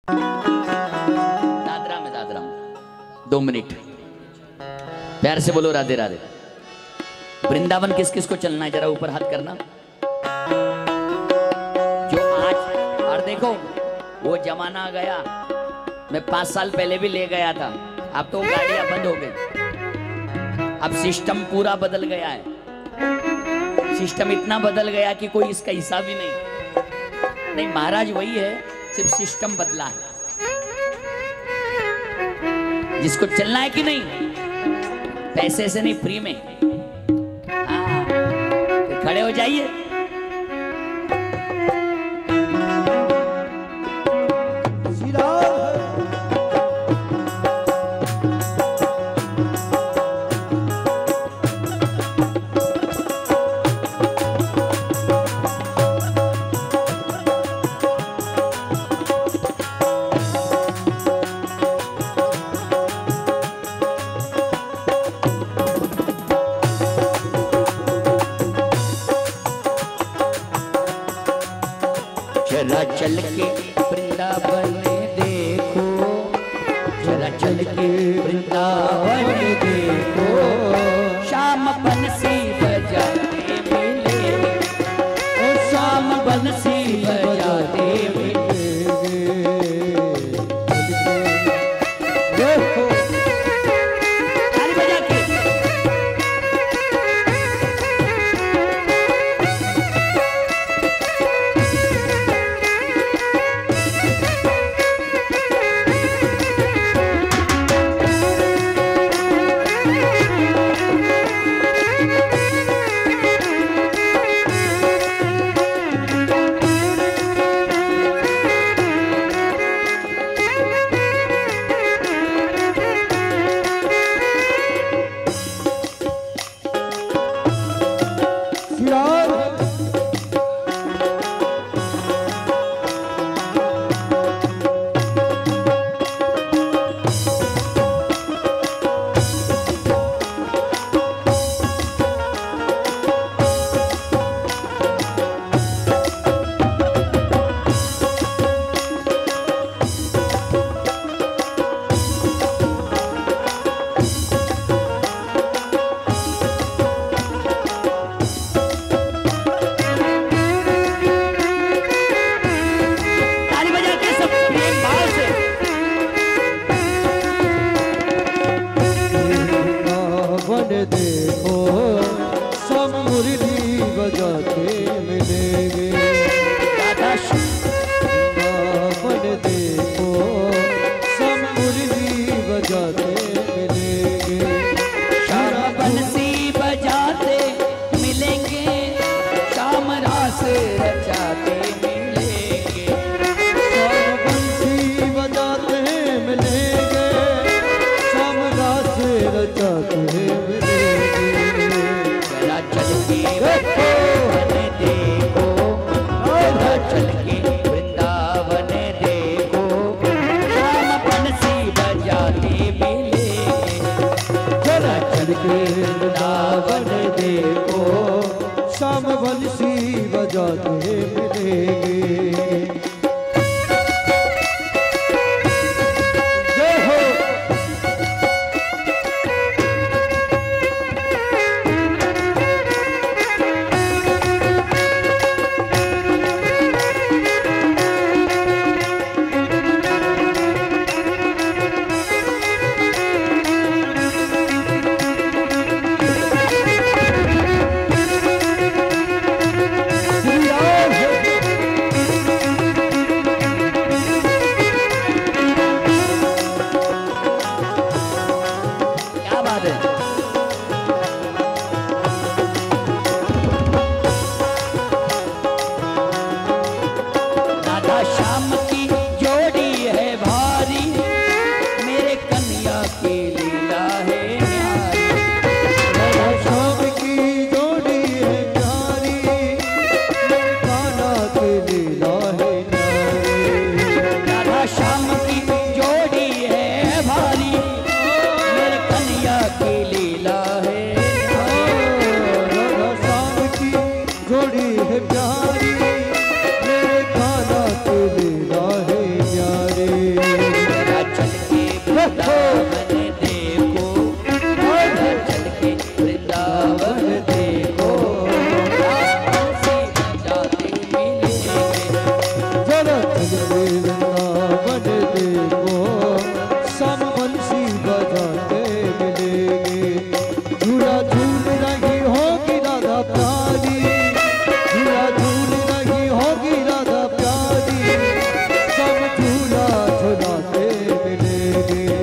दादरा में 2 मिनट प्यार से बोलो राधे राधे। वृंदावन किस किस को चलना है, जरा ऊपर हाथ करना। जो आज और देखो वो जमाना गया, मैं 5 साल पहले भी ले गया था, अब तो गाड़ियां बंद हो गई। अब सिस्टम पूरा बदल गया है, सिस्टम इतना बदल गया कि कोई इसका हिसाब ही नहीं। महाराज वही है, सिर्फ सिस्टम बदला है। जिसको चलना है कि नहीं, पैसे से नहीं, फ्री में। हाँ, तो खड़े हो जाइए। जरा चल के वृंदावन देखो, जरा चल के वृंदावन देखो, शाम बंसी बजाते मिले, ओ शाम बंसी बजाते मिले। देखो ताली बजा के। देखो सब मुरली बजाते मिलेंगे। वृंदावन देखो सब मुरली बजाते मिलेंगे। शाम बंसी बजाते मिलेंगे, शाम रास रचाते मिलेंगे। शाम बंसी बजाते मिलेंगे, शाम रास रचाते मिलेंगे। वृंदावन देखो शाम बंसी बजाते मिलेंगे। जय हो। देखो चल के वृंदावन देखो जाते मिलेंगे। जरा चल के वृंदावन देखो सब बंसी बजाते मिलेंगे। झूला झूल रही होगी राधा प्यारी, झूला झूल रही होगी राधा प्यारी, सब झूला झुलाते मिलेंगे।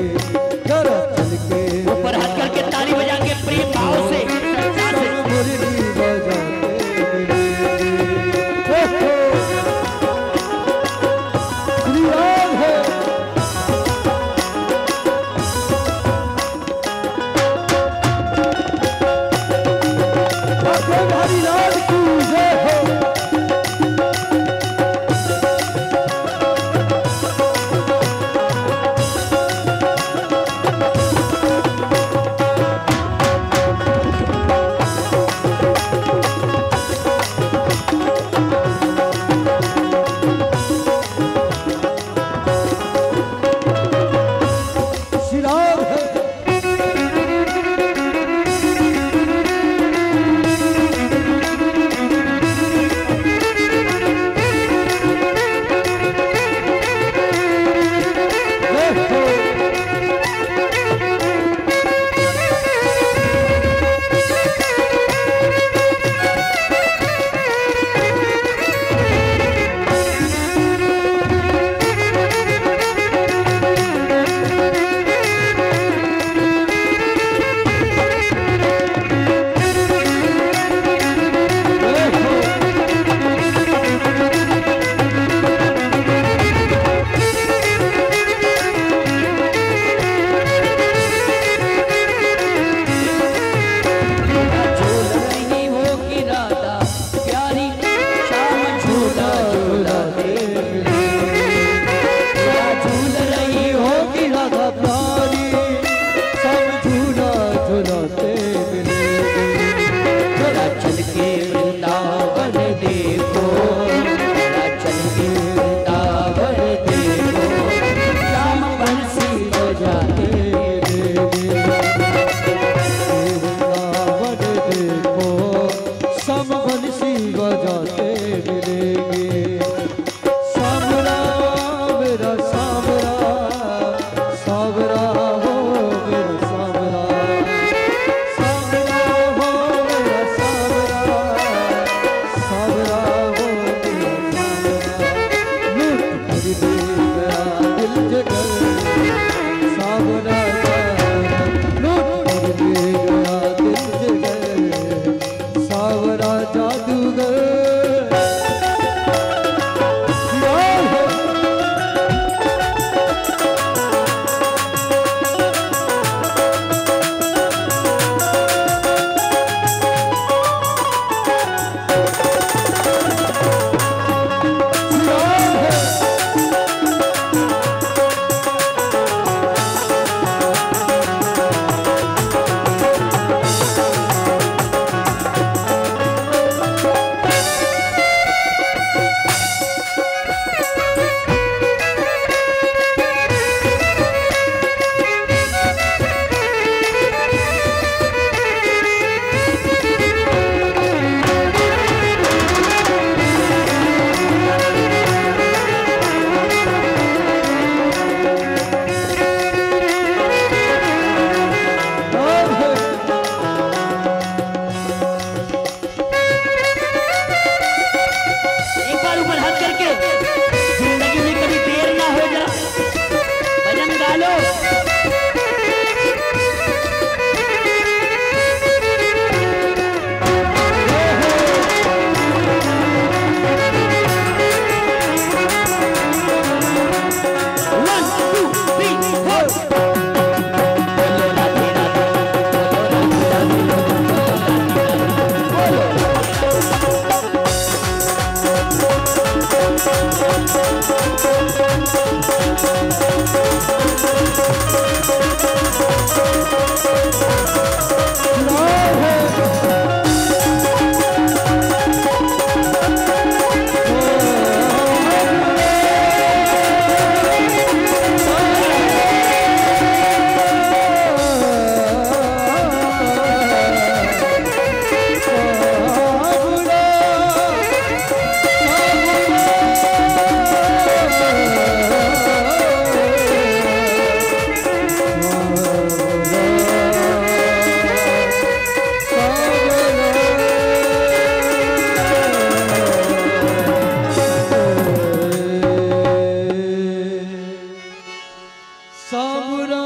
सावरा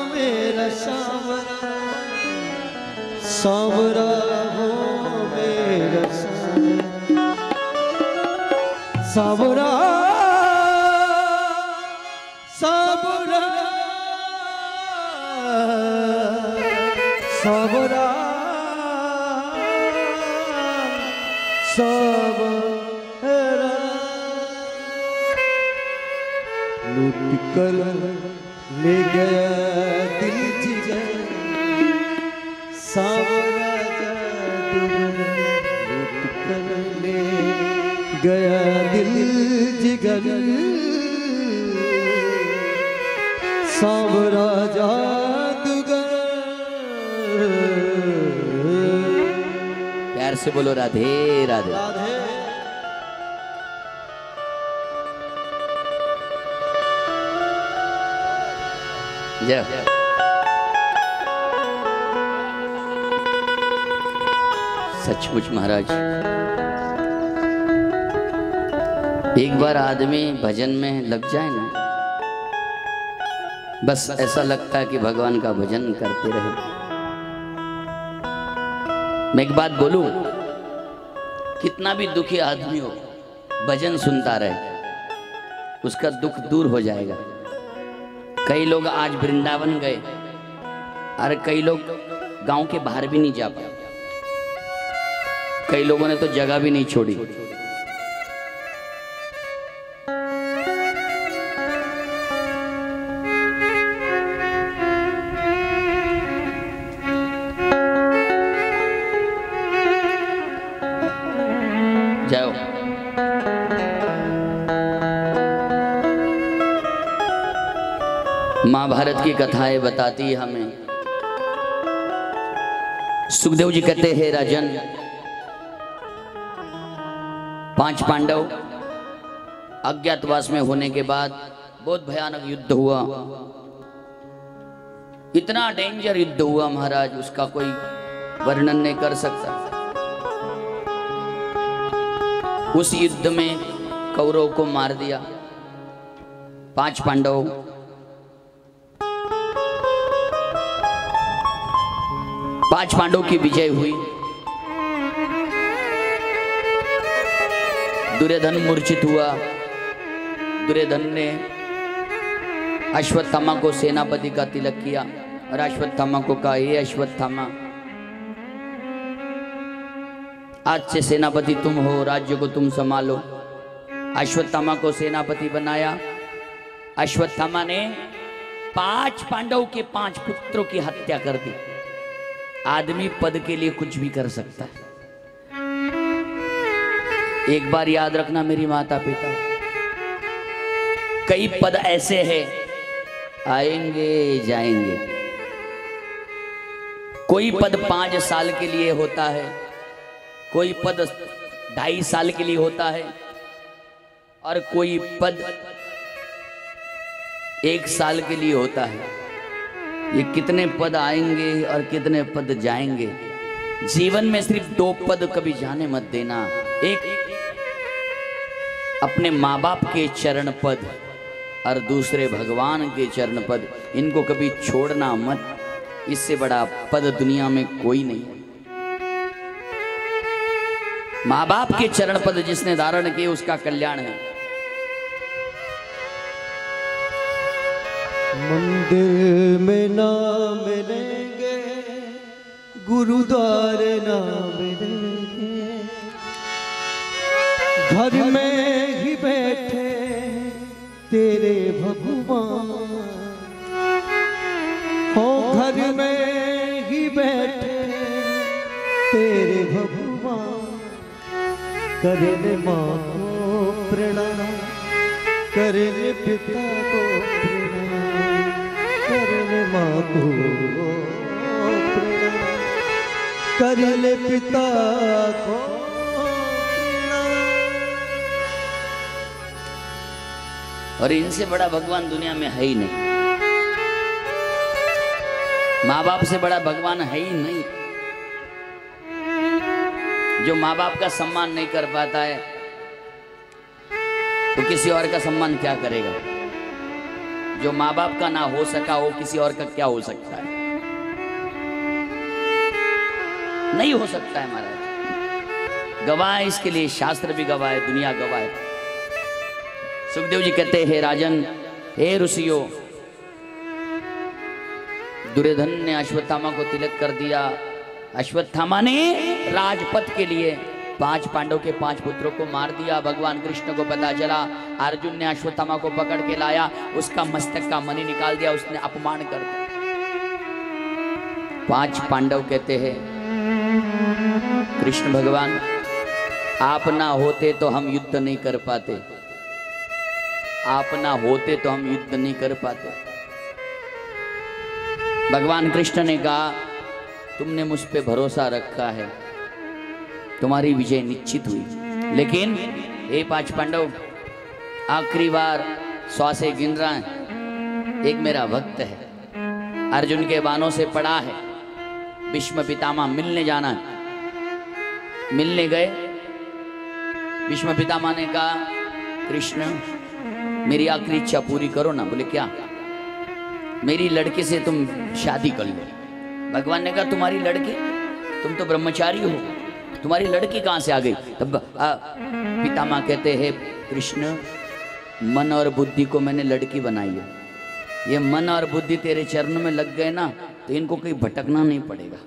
मेरा सावरा, सावरा हो मेरा सावरा, सावरा सावरा सावरा सावरा, लूट कर ले गया दिल जिगर, सावरा जादूगर, लूट कर ले गया दिल जिगर, सावरा जादूगर। प्यार से बोलो राधे राधे। राधे जय। सचमुच महाराज, एक बार आदमी भजन में लग जाए ना, बस ऐसा लगता है कि भगवान का भजन करते रहे। मैं एक बात बोलूं, कितना भी दुखी आदमी हो, भजन सुनता रहे, उसका दुख दूर हो जाएगा। कई लोग आज वृंदावन गए, अरे कई लोग गांव के बाहर भी नहीं जा पाए, कई लोगों ने तो जगह भी नहीं छोड़ी। जाओ। महाभारत की कथाएं बताती है हमें। सुखदेव जी कहते हैं, राजन, 5 पांडव अज्ञातवास में होने के बाद बहुत भयानक युद्ध हुआ, इतना डेंजर युद्ध हुआ महाराज, उसका कोई वर्णन नहीं कर सकता। उस युद्ध में कौरव को मार दिया, 5 पांडव, 5 पांडवों की विजय हुई। दुर्योधन मूर्छित हुआ। दुर्योधन ने अश्वत्थामा को सेनापति का तिलक किया और अश्वत्थामा को कहा, ये अश्वत्थामा, आज से सेनापति तुम हो, राज्य को तुम संभालो। अश्वत्थामा को सेनापति बनाया। अश्वत्थामा ने 5 पांडव के 5 पुत्रों की हत्या कर दी। आदमी पद के लिए कुछ भी कर सकता है। एक बार याद रखना मेरी माता पिता, कई पद ऐसे हैं, आएंगे जाएंगे। कोई पद 5 साल के लिए होता है, कोई पद 2.5 साल के लिए होता है, और कोई पद 1 साल के लिए होता है। ये कितने पद आएंगे और कितने पद जाएंगे। जीवन में सिर्फ 2 पद कभी जाने मत देना। एक अपने माँ बाप के चरण पद और दूसरे भगवान के चरण पद, इनको कभी छोड़ना मत। इससे बड़ा पद दुनिया में कोई नहीं है। माँ बाप के चरण पद जिसने धारण किए उसका कल्याण है। मंदिर में ना मिलेंगे, गुरुद्वारे ना मिलेंगे, घर में ही बैठे तेरे भगवान हो, घर में ही बैठे तेरे भगवान। करने माँ को प्रणाम, करने पिता को प्रणाम, करने माँ को प्रणाम, करने पिता को प्रणाम। और इनसे बड़ा भगवान दुनिया में है ही नहीं। माँ बाप से बड़ा भगवान है ही नहीं। जो माँ बाप का सम्मान नहीं कर पाता है तो किसी और का सम्मान क्या करेगा। जो माँ बाप का ना हो सका वो किसी और का क्या हो सकता है? नहीं हो सकता है महाराज। गवाह है इसके लिए, शास्त्र भी गवाह है, दुनिया गवाह है। सुखदेव जी कहते हैं, राजन, हे ऋषियों, दुर्योधन ने अश्वत्थामा को तिलक कर दिया। अश्वत्थामा ने राजपथ के लिए 5 पांडव के 5 पुत्रों को मार दिया। भगवान कृष्ण को पता चला, अर्जुन ने अश्वत्थामा को पकड़ के लाया, उसका मस्तक का मणि निकाल दिया, उसने अपमान कर दिया। 5 पांडव कहते हैं, कृष्ण भगवान, आप ना होते तो हम युद्ध नहीं कर पाते, आप ना होते तो हम युद्ध नहीं कर पाते। भगवान कृष्ण ने कहा, तुमने मुझ पे भरोसा रखा है, तुम्हारी विजय निश्चित हुई। लेकिन ये 5 पांडव आखिरी बार श्वासें गिन रहा है। एक मेरा भक्त है, अर्जुन के बाणों से पड़ा है, भीष्म पितामह मिलने जाना है। मिलने गए, भीष्म पितामह ने कहा, कृष्ण मेरी आखिरी इच्छा पूरी करो ना। बोले क्या? मेरी लड़के से तुम शादी कर लो। भगवान ने कहा, तुम्हारी लड़की? तुम तो ब्रह्मचारी हो, तुम्हारी लड़की कहां से आ गई? तब पितामह कहते हैं, कृष्ण मन और बुद्धि को मैंने लड़की बनाई है, ये मन और बुद्धि तेरे चरणों में लग गए ना तो इनको कहीं भटकना नहीं पड़ेगा,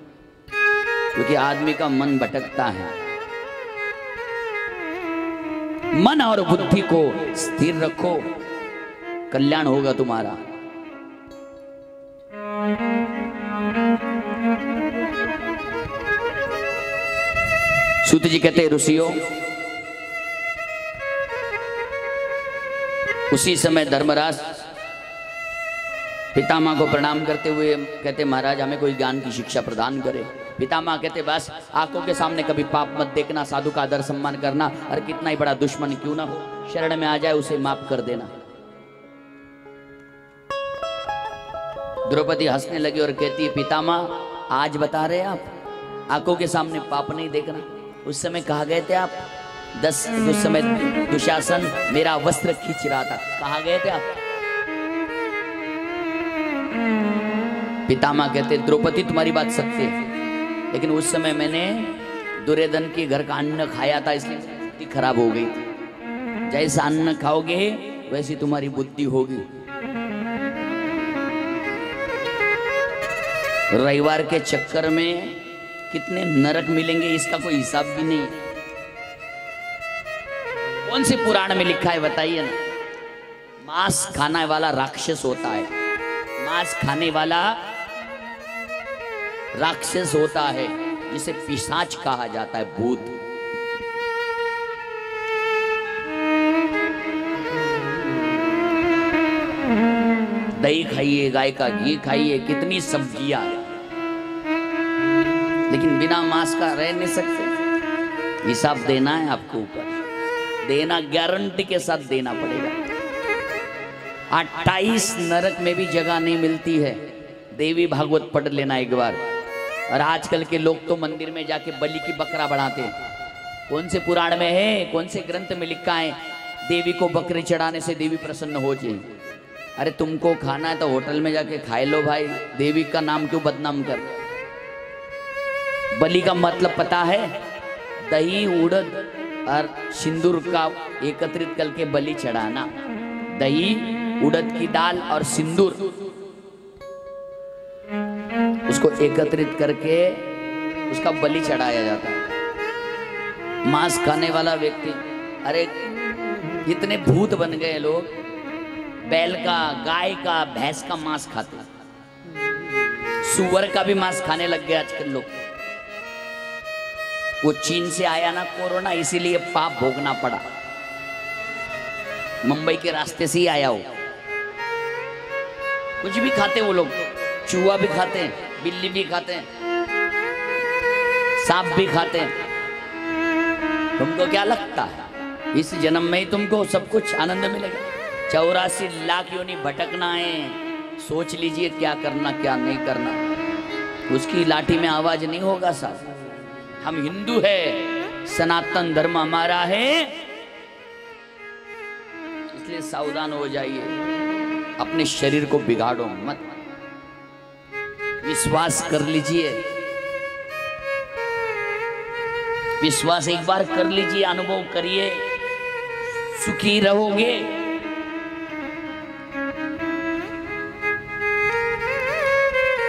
क्योंकि आदमी का मन भटकता है। मन और बुद्धि को स्थिर रखो, कल्याण होगा तुम्हारा। सूत जी कहते हैं, ऋषियों, उसी समय धर्मराज पितामह को प्रणाम करते हुए कहते, महाराज हमें कोई ज्ञान की शिक्षा प्रदान करे। पितामह कहते, बस आंखों के सामने कभी पाप मत देखना, साधु का आदर सम्मान करना, और कितना ही बड़ा दुश्मन क्यों ना हो, शरण में आ जाए उसे माफ कर देना। द्रौपदी हंसने लगी और कहती है, पितामह आज बता रहे आप, आंखों के सामने पाप नहीं देखना? उस समय कहा गए थे आप? उस समय दुशासन मेरा वस्त्र खींच रहा था, कहा गए थे आप? पितामह कहते, द्रौपदी तुम्हारी बात सत्य है, लेकिन उस समय मैंने दुर्योधन के घर का अन्न खाया था, इसलिए स्थिति खराब हो गई थी। जैसा अन्न खाओगे वैसी तुम्हारी बुद्धि होगी। रविवार के चक्कर में कितने नरक मिलेंगे इसका कोई हिसाब भी नहीं। कौन से पुराण में लिखा है बताइए ना? मांस खाने वाला राक्षस होता है, मांस खाने वाला राक्षस होता है, जिसे पिशाच कहा जाता है, भूत। दही खाइए, गाय का घी खाइए, कितनी सब्जियां, लेकिन बिना मांस का रह नहीं सकते। हिसाब देना है आपको ऊपर, देना गारंटी के साथ देना पड़ेगा। 28 नरक में भी जगह नहीं मिलती है। देवी भागवत पढ़ लेना एक बार। और आजकल के लोग तो मंदिर में जाके बलि की बकरा बढ़ाते हैं। कौन से पुराण में है, कौन से ग्रंथ में लिखा है देवी को बकरी चढ़ाने से देवी प्रसन्न हो जाए? अरे तुमको खाना है तो होटल में जाके खाए लो भाई, देवी का नाम क्यों बदनाम कर? बलि का मतलब पता है? दही, उड़द और सिंदूर का एकत्रित करके बलि चढ़ाना। दही, उड़द की दाल और सिंदूर, उसको एकत्रित करके उसका बलि चढ़ाया जाता है। मांस खाने वाला व्यक्ति, अरे इतने भूत बन गए लोग, बैल का, गाय का, भैंस का मांस खाते, सुअर का भी मांस खाने लग गए आजकल लोग। वो चीन से आया ना कोरोना, इसीलिए पाप भोगना पड़ा। मुंबई के रास्ते से ही आया हो। कुछ भी खाते वो लोग, चूहा भी खाते हैं, बिल्ली भी खाते हैं, सांप भी खाते हैं। तुमको क्या लगता है इस जन्म में ही तुमको सब कुछ आनंद मिलेगा? 84 लाख योनि भटकना है। सोच लीजिए क्या करना क्या नहीं करना। उसकी लाठी में आवाज नहीं होगा साहब। हम हिंदू है, सनातन धर्म हमारा है, इसलिए सावधान हो जाइए। अपने शरीर को बिगाड़ो मत, विश्वास कर लीजिए, विश्वास एक बार कर लीजिए, अनुभव करिए, सुखी रहोगे।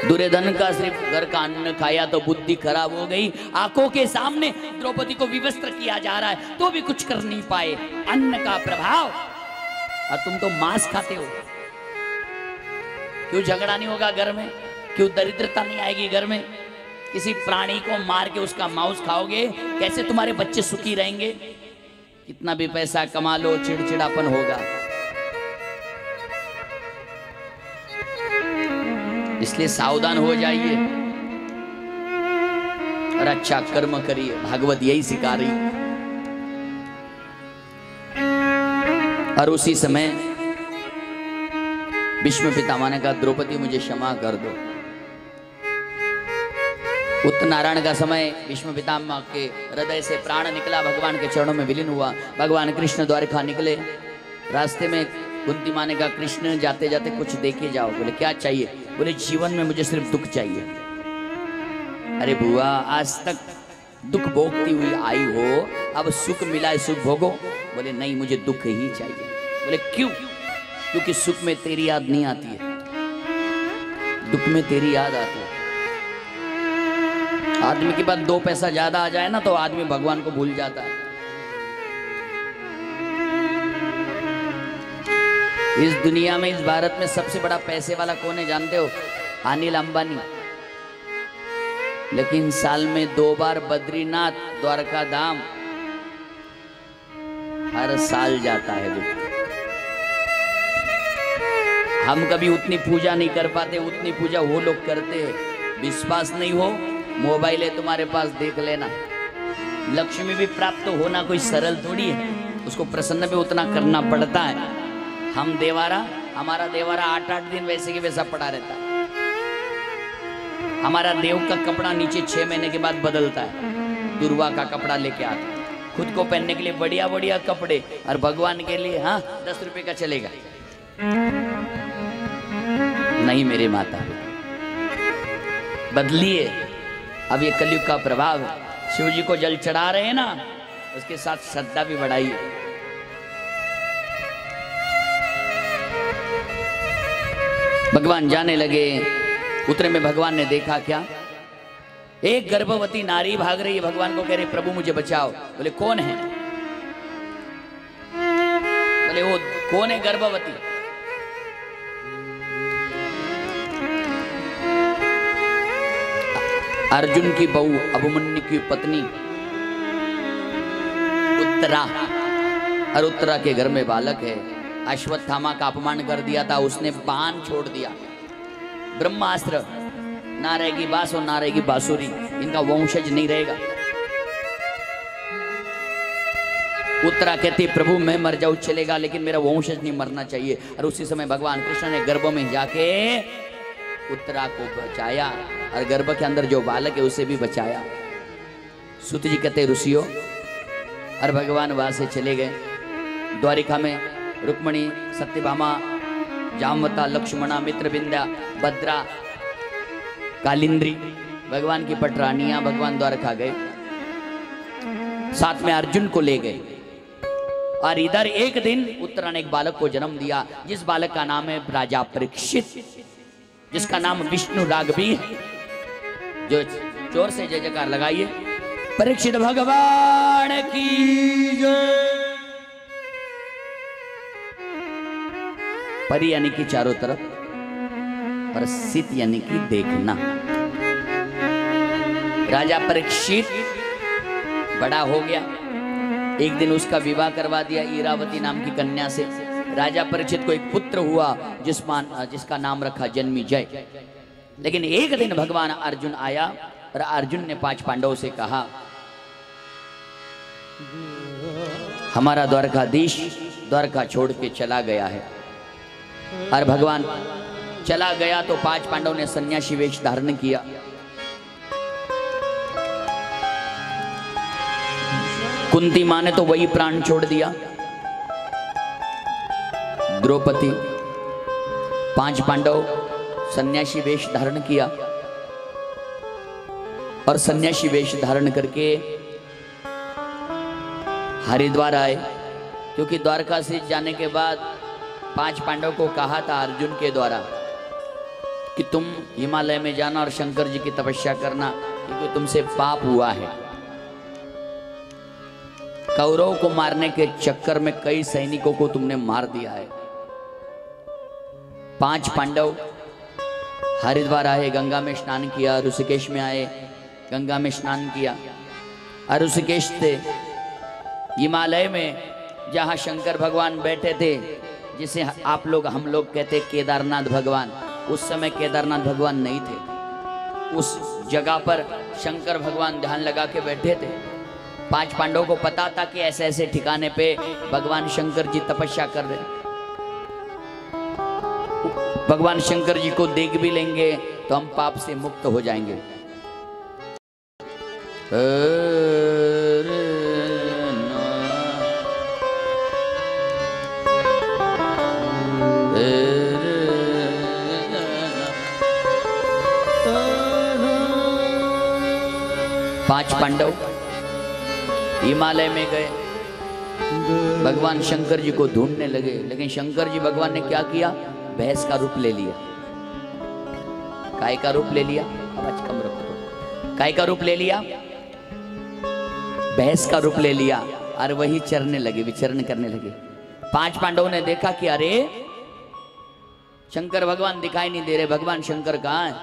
दुर्योधन का सिर्फ घर का अन्न खाया तो बुद्धि खराब हो गई, आंखों के सामने द्रौपदी को विवस्त्र किया जा रहा है तो भी कुछ कर नहीं पाए, अन्न का प्रभाव। और तुम तो मांस खाते हो, क्यों झगड़ा नहीं होगा घर में, क्यों दरिद्रता नहीं आएगी घर में? किसी प्राणी को मार के उसका मांस खाओगे, कैसे तुम्हारे बच्चे सुखी रहेंगे? कितना भी पैसा कमा लो, चिड़चिड़ापन होगा। इसलिए सावधान हो जाइए और अच्छा कर्म करिए, भागवत यही सिखा रही। और उसी समय भीष्म पितामह ने कहा, द्रौपदी मुझे क्षमा कर दो। उत्तरनारायण का समय भीष्म पितामह के हृदय से प्राण निकला, भगवान के चरणों में विलीन हुआ। भगवान कृष्ण द्वारका निकले, रास्ते में कुंती माँ ने कहा, कृष्ण जाते जाते कुछ देके जाओ। बोले क्या चाहिए? बोले जीवन में मुझे सिर्फ दुख चाहिए। अरे बुआ, आज तक दुख भोगती हुई आई हो, अब सुख मिला है सुख भोगो। बोले नहीं, मुझे दुख ही चाहिए। बोले क्यों? क्योंकि सुख में तेरी याद नहीं आती है, दुख में तेरी याद आती है। आदमी के पास 2 पैसा ज्यादा आ जाए ना तो आदमी भगवान को भूल जाता है। इस दुनिया में, इस भारत में सबसे बड़ा पैसे वाला कौन है जानते हो? अनिल अंबानी। लेकिन साल में 2 बार बद्रीनाथ, द्वारका धाम हर साल जाता है वो। हम कभी उतनी पूजा नहीं कर पाते, उतनी पूजा वो लोग करते हैं। विश्वास नहीं हो, मोबाइल है तुम्हारे पास, देख लेना। लक्ष्मी भी प्राप्त होना कोई सरल थोड़ी है, उसको प्रसन्न भी उतना करना पड़ता है। हम देवारा, हमारा देवारा 8-8 दिन वैसे के वैसा पड़ा रहता है। हमारा देव का कपड़ा नीचे 6 महीने के बाद बदलता है, दुर्वा का कपड़ा लेके आता है। खुद को पहनने के लिए बढ़िया बढ़िया कपड़े, और भगवान के लिए 10 रुपए का चलेगा नहीं। मेरे माता बदलिए, अब ये कलयुग का प्रभाव है। शिव जी को जल चढ़ा रहे हैं ना, उसके साथ श्रद्धा भी बढ़ाइए। भगवान जाने लगे, उतरे में भगवान ने देखा क्या, एक गर्भवती नारी भाग रही है, भगवान को कह रही प्रभु मुझे बचाओ। बोले कौन है? बोले वो कौन है गर्भवती? अर्जुन की बहू अभिमन्यु की पत्नी उत्तरा, और उत्तरा के घर में बालक है। अश्वत्थामा का अपमान कर दिया था, उसने बाण छोड़ दिया, ब्रह्मास्त्र। ना रहेगी बांस और ना रहेगी बांसुरी, इनका वंशज नहीं रहेगा। उत्तरा कहती प्रभु मैं मर जाऊं चलेगा, लेकिन मेरा वंशज नहीं मरना चाहिए। और उसी समय भगवान कृष्ण ने गर्भ में जाके उत्तरा को बचाया, और गर्भ के अंदर जो बालक है उसे भी बचाया। सूत जी कहते ऋषियों, और भगवान वहां से चले गए। द्वारिका में रुक्मणी, सत्यभामा, जामवता, लक्ष्मणा, मित्रविंध्या, भद्रा, कालिंद्री, भगवान की पटरानियां भगवान द्वारका गए, साथ में अर्जुन को ले गए। और इधर एक दिन उत्तरा ने एक बालक को जन्म दिया, जिस बालक का नाम है राजा परीक्षित, जिसका नाम विष्णु राग भी है। जो जोर से जय जयकार लगाइए, परीक्षित भगवान की जय। परी यानी कि चारों तरफ, और सित यानी कि देखना। राजा परीक्षित बड़ा हो गया, एक दिन उसका विवाह करवा दिया ईरावती नाम की कन्या से। राजा परीक्षित को एक पुत्र हुआ जिसका नाम रखा जन्मेजय। लेकिन एक दिन भगवान अर्जुन आया, और अर्जुन ने 5 पांडवों से कहा हमारा द्वारकाधीश द्वारका छोड़ के चला गया है। और भगवान चला गया तो 5 पांडवों ने सन्यासी वेश धारण किया। कुंती मां ने तो वही प्राण छोड़ दिया। द्रौपदी पांच पांडव सन्यासी वेश धारण किया और सन्यासी वेश धारण करके हरिद्वार आए, क्योंकि द्वारका से जाने के बाद पांच पांडव को कहा था अर्जुन के द्वारा कि तुम हिमालय में जाना और शंकर जी की तपस्या करना, क्योंकि तुमसे पाप हुआ है। कौरवों को मारने के चक्कर में कई सैनिकों को तुमने मार दिया है। पांच पांडव हरिद्वार आए, गंगा में स्नान किया, ऋषिकेश में आए, गंगा में स्नान किया। और ऋषिकेश से हिमालय में जहाँ शंकर भगवान बैठे थे, जिसे आप लोग हम लोग कहते केदारनाथ भगवान, उस समय केदारनाथ भगवान नहीं थे। उस जगह पर शंकर भगवान ध्यान लगा के बैठे थे। पांच पांडवों को पता था कि ऐसे ऐसे ठिकाने पे भगवान शंकर जी तपस्या कर रहे, भगवान शंकर जी को देख भी लेंगे तो हम पाप से मुक्त हो जाएंगे। पांच पांडव हिमालय में गए, भगवान शंकर जी को ढूंढने लगे, लेकिन शंकर जी भगवान ने क्या किया? भैंस का रूप ले लिया। गाय का रूप ले लिया, आवाज कम रखो। गाय का रूप ले लिया, भैंस का रूप ले लिया और वही चरने लगे, विचरण करने लगे। पांच पांडवों ने देखा कि अरे शंकर भगवान दिखाई नहीं दे रहे, भगवान शंकर कहाँ है?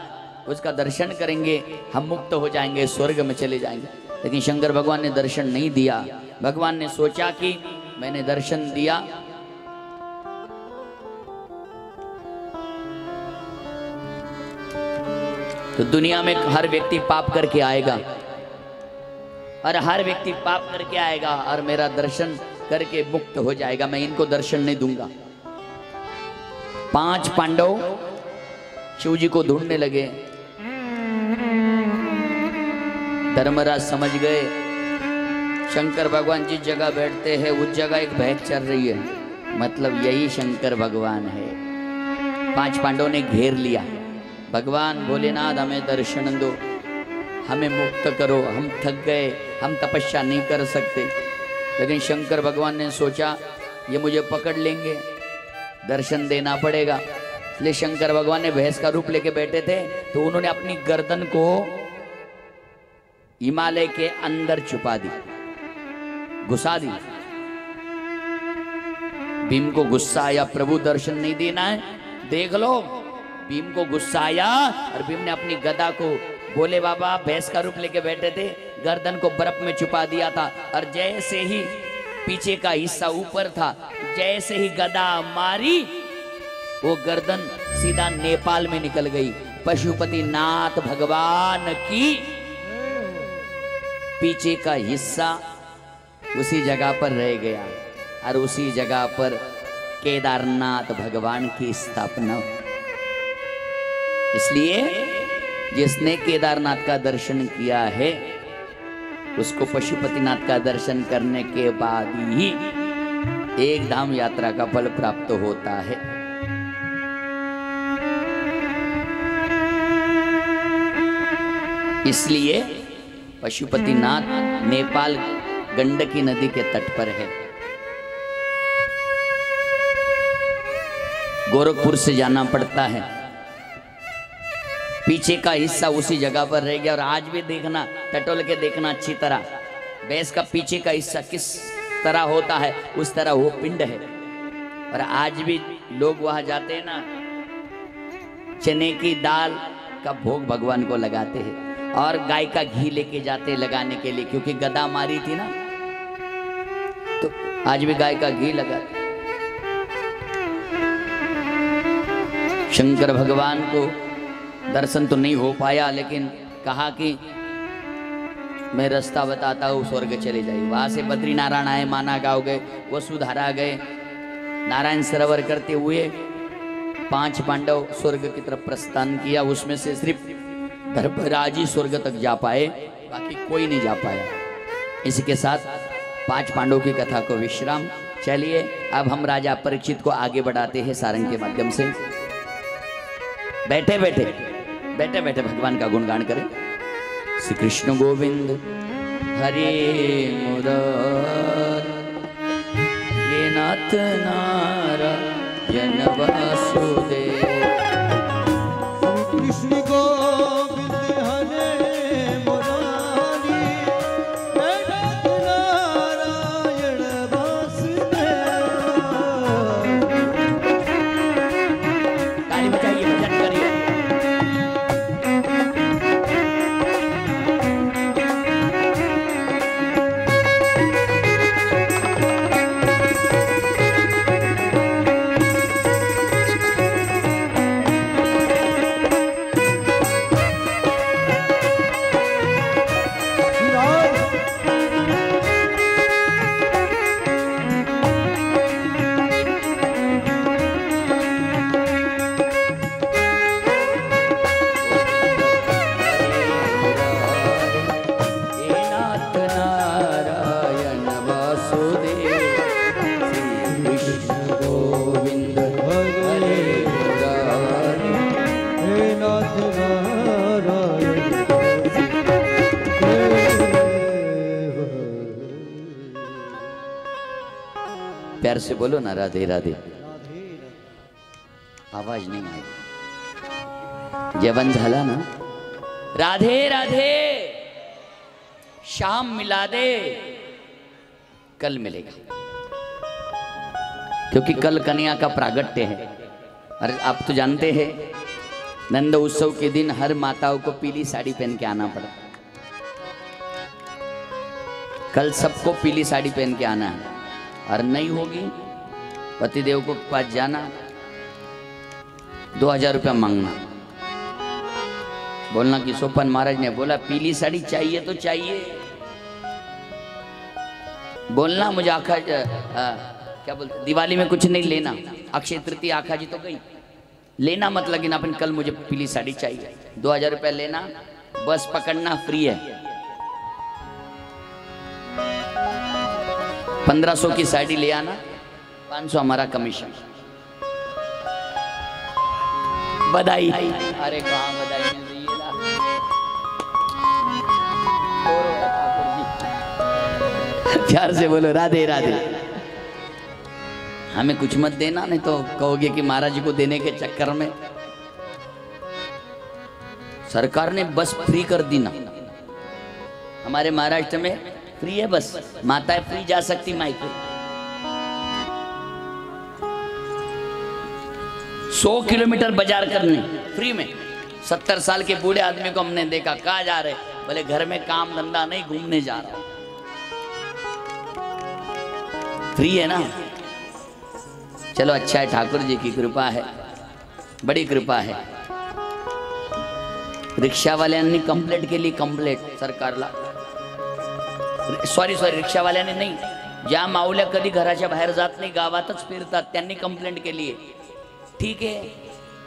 उसका दर्शन करेंगे, हम मुक्त हो जाएंगे, स्वर्ग में चले जाएंगे। लेकिन शंकर भगवान ने दर्शन नहीं दिया। भगवान ने सोचा कि मैंने दर्शन दिया तो दुनिया में हर व्यक्ति पाप करके आएगा, और हर व्यक्ति पाप करके आएगा और मेरा दर्शन करके मुक्त हो जाएगा, मैं इनको दर्शन नहीं दूंगा। पांच पांडव शिव जी को ढूंढने लगे। धर्मराज समझ गए शंकर भगवान जिस जगह बैठते हैं उस जगह एक भैंस चल रही है, मतलब यही शंकर भगवान है। पांच पांडवों ने घेर लिया, भगवान भोलेनाथ हमें दर्शन दो, हमें मुक्त करो, हम थक गए, हम तपस्या नहीं कर सकते। लेकिन शंकर भगवान ने सोचा ये मुझे पकड़ लेंगे, दर्शन देना पड़ेगा। इसलिए शंकर भगवान ने भैंस का रूप लेके बैठे थे, तो उन्होंने अपनी गर्दन को हिमालय के अंदर छुपा दी, घुसा दी। भीम को गुस्सा आया, प्रभु दर्शन नहीं देना है, देख लो। भीम को गुस्सा आया और भीम ने अपनी गदा को, बोले बाबा भैंस का रूप लेके बैठे थे, गर्दन को बर्फ में छुपा दिया था। और जैसे ही पीछे का हिस्सा ऊपर था, जैसे ही गदा मारी वो गर्दन सीधा नेपाल में निकल गई। पशुपति नाथ भगवान की पीछे का हिस्सा उसी जगह पर रह गया और उसी जगह पर केदारनाथ भगवान की स्थापना। इसलिए जिसने केदारनाथ का दर्शन किया है उसको पशुपतिनाथ का दर्शन करने के बाद ही एक धाम यात्रा का फल प्राप्त होता है। इसलिए पशुपतिनाथ नेपाल गंडकी नदी के तट पर है। गोरखपुर से जाना पड़ता है, पीछे का हिस्सा उसी जगह पर रह गया। और आज भी देखना, टटोल के देखना अच्छी तरह, भैंस का पीछे का हिस्सा किस तरह होता है उस तरह वो पिंड है। और आज भी लोग वहां जाते हैं ना, चने की दाल का भोग भगवान को लगाते हैं और गाय का घी लेके जाते हैं लगाने के लिए, क्योंकि गदा मारी थी ना, तो आज भी गाय का घी लगाते। शंकर भगवान को दर्शन तो नहीं हो पाया, लेकिन कहा कि मैं रास्ता बताता हूँ, स्वर्ग चले जाइए। वहां से बद्री नारायण आए, माना गाँव गए, वसुधारा गए, नारायण सरोवर करते हुए पांच पांडव स्वर्ग की तरफ प्रस्थान किया। उसमें से सिर्फ धर्मराज ही स्वर्ग तक जा पाए, बाकी कोई नहीं जा पाया। इसी के साथ पांच पांडवों की कथा को विश्राम। चलिए अब हम राजा परीक्षित को आगे बढ़ाते हैं सारंग के माध्यम से। बैठे बैठे बैठे बैठे भगवान का गुणगान करें। श्री कृष्ण गोविंद हरे मुरार ये नाथ नारायण वासुदेव। कृष्ण गोविंद हरे मुरारी हे नाथ नारायण वासुदेव। ताली बजाइए, भजन करिए। प्यार से बोलो ना, राधे राधे। आवाज नहीं आई। जेवण झाला ना? राधे राधे। शाम मिला दे, कल मिलेगा, क्योंकि कल कन्या का प्रागट्य है। और आप तो जानते हैं नंद उत्सव के दिन हर माताओं को पीली साड़ी पहन के आना पड़ा। कल सबको पीली साड़ी पहन के आना है, और नहीं होगी पतिदेव को पास जाना, 2000 रुपया मांगना, बोलना कि सोपन महाराज ने बोला पीली साड़ी चाहिए तो चाहिए। बोलना मुझे आखा क्या बोलते, दिवाली में कुछ नहीं लेना, अक्षय तृतीया आखा जी तो गई, लेना मत, लेकिन अपन कल मुझे पीली साड़ी चाहिए। 2000 रुपया लेना, बस पकड़ना, फ्री है। 1500 की साड़ी ले आना, 500 हमारा कमीशन। बधाई। अरे कहाँ बधाई मिल रही है ना। प्यार से बोलो राधे राधे। हमें कुछ मत देना, नहीं तो कहोगे कि महाराज जी को देने के चक्कर में सरकार ने बस फ्री कर दी ना। हमारे महाराष्ट्र में फ्री है बस, माताएं फ्री जा सकती मायके। 100 किलोमीटर बाजार करने फ्री में। 70 साल के बूढ़े आदमी को हमने देखा, कहाँ जा रहे, बोले घर में काम धंधा नहीं, घूमने जा रहा। फ्री है ना। चलो अच्छा है, ठाकुर जी की कृपा है, बड़ी कृपा है। रिक्शा वाल्यांनी कंप्लेंट केली, कंप्लेंट सरकारला। सॉरी रिक्षावाल्याने नाही, ज्या माऊल्या कधी घराच्या बाहेर जात नाही, गावातच फिरतात, त्यांनी कंप्लेंट केली आहे। ठीक आहे,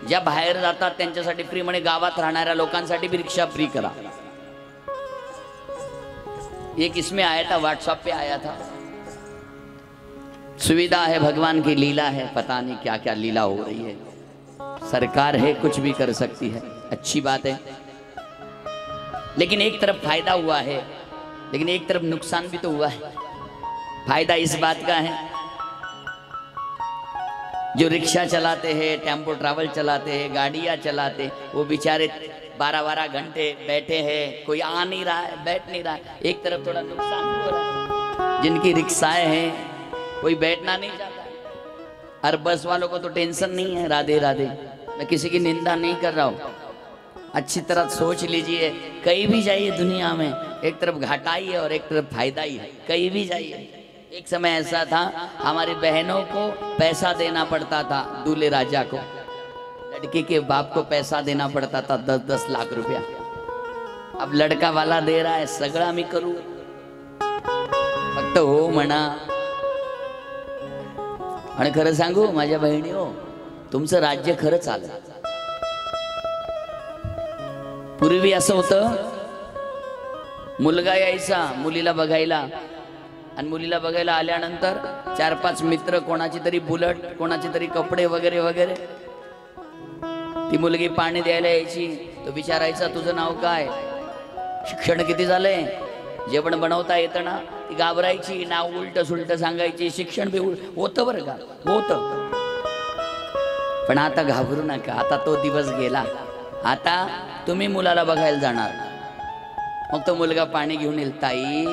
ज्या बाहेर जातात त्यांच्यासाठी फ्री, म्हणे गावात राहणाऱ्या लोकांसाठी भी रिक्शा फ्री करा। एक इसमें आया था, व्हाट्सएप पे आया था। सुविधा है, भगवान की लीला है, पता नहीं क्या क्या लीला हो रही है। सरकार है, कुछ भी कर सकती है, अच्छी बात है। लेकिन एक तरफ फायदा हुआ है, लेकिन एक तरफ नुकसान भी तो हुआ है। फायदा इस बात का है, जो रिक्शा चलाते हैं, टेम्पो ट्रैवल चलाते हैं, गाड़ियां चलाते, वो बेचारे 12-12 घंटे बैठे हैं, कोई आ नहीं रहा है, बैठ नहीं रहा है। एक तरफ थोड़ा नुकसान हो रहा है। जिनकी रिक्शाएं हैं कोई बैठना नहीं चाहता, और बस वालों को तो टेंशन नहीं है। राधे राधे। मैं किसी की निंदा नहीं कर रहा हूँ, अच्छी तरह सोच लीजिए। कहीं भी जाइए दुनिया में, एक तरफ घाटा ही है और एक तरफ फायदा ही है। कहीं भी जाइए। एक समय ऐसा था, हमारी बहनों को पैसा देना पड़ता था, दूल्हे राजा को, लड़के के बाप को पैसा देना पड़ता था 10-10 लाख रुपया। अब लड़का वाला दे रहा है, सगळं मी करू, फक्त हो म्हणा। आणि खरं सांगू माझ्या बहिणी हो, तुमचं राज्य खरं चाललं। पूर्वी असं होतं, मुलगा यायचा मुलीला बघायला, आणि मुलीला बघायला आल्यानंतर 4-5 मित्र, कोणाची तरी बुलेट, कोणाचे तरी कपडे वगैरे वगैरे, ती मुलगी पाणी द्यायला यायची, तो विचारायचा तुझं नाव काय, शिक्षण किती झालंय, जेवण बनवता येतं ना, ती घाबरायची, नाव उलट सुलट सांगायची, शिक्षण बी होतं बरं का, होतं. पण आता घाबरू नका, आता तो दिवस गेला. आता तुम्ही मुलाला बघायला जाणार, मग तो मुलगा पाणी घेऊन येईल, ताई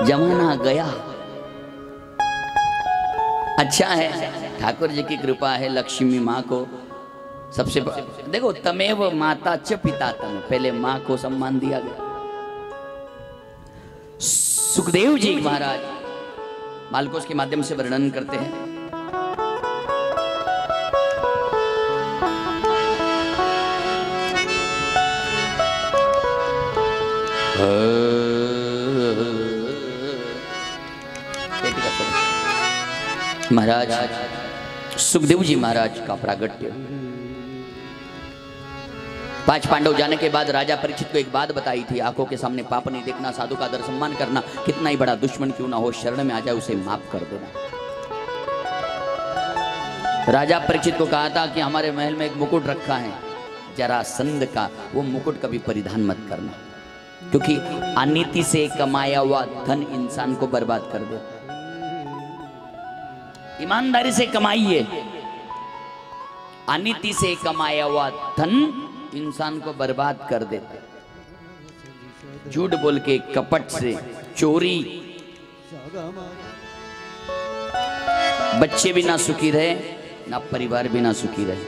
जमाना गया. अच्छा है, ठाकुर जी की कृपा है, लक्ष्मी माँ को सबसे देखो, तमेव माता च पिता तम, पहले माँ को सम्मान दिया गया. सुखदेव जी महाराज मालकोस के माध्यम से वर्णन करते हैं. महाराज सुखदेव जी महाराज का प्रागट्य. 5 पांडव जाने के बाद राजा परीक्षित को एक बात बताई थी, आंखों के सामने पाप नहीं देखना, साधु का आदर सम्मान करना, कितना ही बड़ा दुश्मन क्यों ना हो, शरण में आ जाए उसे माफ कर देना. राजा परीक्षित को कहा था कि हमारे महल में एक मुकुट रखा है जरासंध का, वो मुकुट कभी परिधान मत करना, क्योंकि अनीति से कमाया हुआ धन इंसान को बर्बाद कर देता. ईमानदारी से कमाइए, अनीति से कमाया हुआ धन इंसान को बर्बाद कर देता है. झूठ बोल के, कपट से, चोरी, बच्चे भी ना सुखी रहे, ना परिवार भी ना सुखी रहे.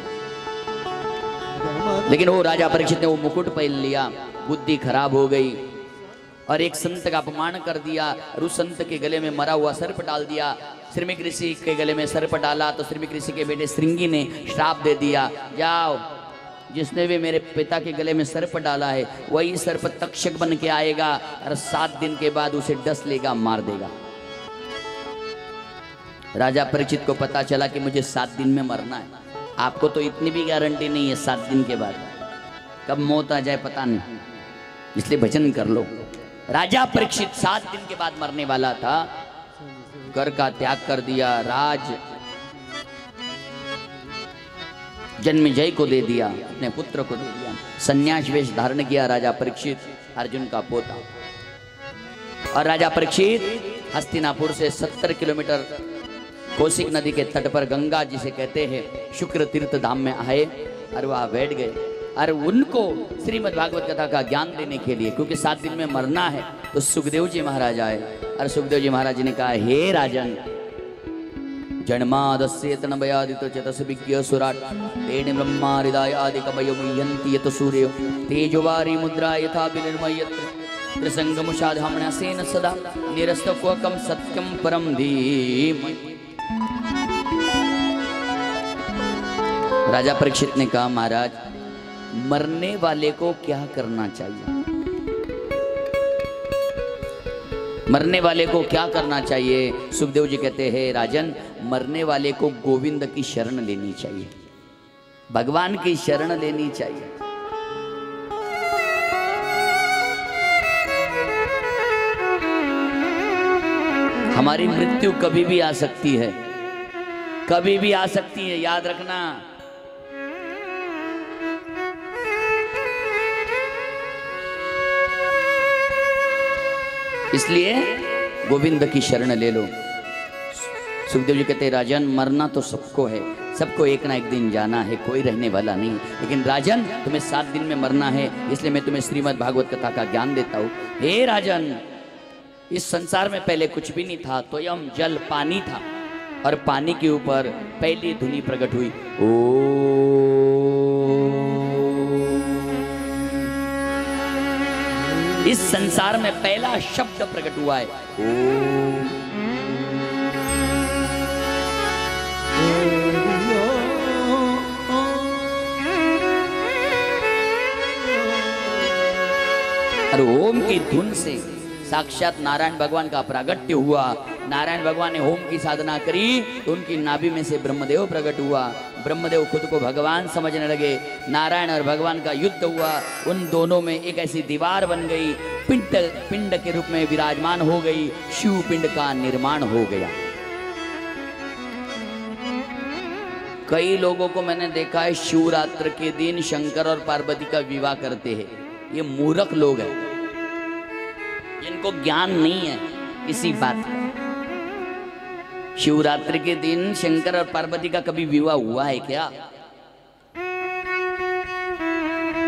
लेकिन वो राजा परीक्षित ने वो मुकुट पहन लिया, बुद्धि खराब हो गई और एक संत का अपमान कर दिया, और उस संत के गले में मरा हुआ सर्प डाल दिया. श्रीमिक ऋषि के गले में सर्प डाला तो श्रीमिक ऋषि के बेटे श्रृंगी ने श्राप दे दिया, जाओ जिसने भी मेरे पिता के गले में सर्प डाला है वही सर्प तक्षक बन के आएगा और 7 दिन के बाद उसे डस लेगा, मार देगा. राजा परीक्षित को पता चला कि मुझे 7 दिन में मरना है. आपको तो इतनी भी गारंटी नहीं है 7 दिन के बाद कब मौत आ जाए पता नहीं, इसलिए भजन कर लो. राजा परीक्षित 7 दिन के बाद मरने वाला था, घर का त्याग कर दिया, राज जन्मेजय को दे दिया, अपने पुत्र को दे दिया, संन्यास वेश धारण किया राजा परीक्षित, अर्जुन का पोता. और राजा परीक्षित हस्तिनापुर से 70 किलोमीटर कौशिक नदी के तट पर गंगा जिसे कहते हैं शुक्र तीर्थ धाम में आए और वह बैठ गए और उनको श्रीमद् भागवत कथा का ज्ञान देने के लिए, क्योंकि 7 दिन में मरना है, तो सुखदेव जी महाराज आए और सुखदेव जी महाराज जी ने कहा, हे राजन, जन्मादस्येतन भयादितो चतस विज्ञ सुराट तेन ब्रह्मा हृदय आदि कवयो मुह्यन्ति यत सूर्यो तेजोवारी मुद्रा यथा विनिर्मयत् प्रसंगमुषाधामण्यासेन सदा निरस्तक्वकं सत्यं परम धीमहि. राजा परीक्षित ने कहा, महाराज मरने वाले को क्या करना चाहिए, मरने वाले को क्या करना चाहिए? सुखदेव जी कहते हैं, राजन मरने वाले को गोविंद की शरण लेनी चाहिए, भगवान की शरण लेनी चाहिए. हमारी मृत्यु कभी भी आ सकती है, कभी भी आ सकती है, याद रखना. इसलिए गोविंद की शरण ले लो. सुखदेव जी कहते हैं, राजन मरना तो सबको है, सबको एक ना एक दिन जाना है, कोई रहने वाला नहीं, लेकिन राजन तुम्हें 7 दिन में मरना है, इसलिए मैं तुम्हें श्रीमद् भागवत कथा का ज्ञान देता हूँ. हे राजन, इस संसार में पहले कुछ भी नहीं था, तो यम जल पानी था और पानी के ऊपर पहली धुनी प्रकट हुई, ओ. इस संसार में पहला शब्द प्रकट हुआ है, ओम. और ओम की धुन से साक्षात नारायण भगवान का प्रागट्य हुआ. नारायण भगवान ने ओम की साधना करी तो उनकी नाभि में से ब्रह्मदेव प्रकट हुआ. ब्रह्मदेव खुद को भगवान समझने लगे. नारायण और भगवान का युद्ध हुआ, उन दोनों में एक ऐसी दीवार बन गई, पिंड के रूप में विराजमान हो गई, शिव पिंड का निर्माण हो गया। कई लोगों को मैंने देखा है शिवरात्रि के दिन शंकर और पार्वती का विवाह करते हैं। ये मूर्ख लोग हैं, जिनको ज्ञान नहीं है किसी बात का। शिवरात्रि के दिन शंकर और पार्वती का कभी विवाह हुआ है क्या?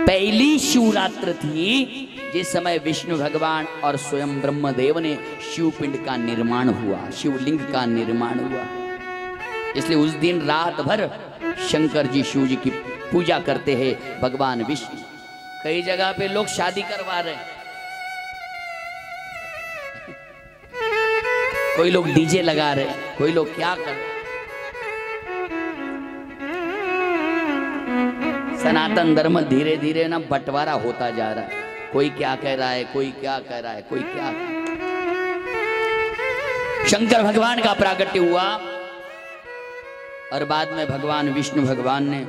पहली शिवरात्रि थी जिस समय विष्णु भगवान और स्वयं ब्रह्मदेव ने शिव पिंड का निर्माण हुआ, शिवलिंग का निर्माण हुआ। इसलिए उस दिन रात भर शंकर जी शिव जी की पूजा करते हैं, भगवान विष्णु। कई जगह पे लोग शादी करवा रहे हैं, कोई लोग डीजे लगा रहे हैं, कोई लोग क्या कर रहे। सनातन धर्म धीरे धीरे ना बंटवारा होता जा रहा है। कोई क्या कह रहा है, कोई क्या कह रहा है, कोई क्या। शंकर भगवान का प्रागट्य हुआ और बाद में भगवान विष्णु भगवान ने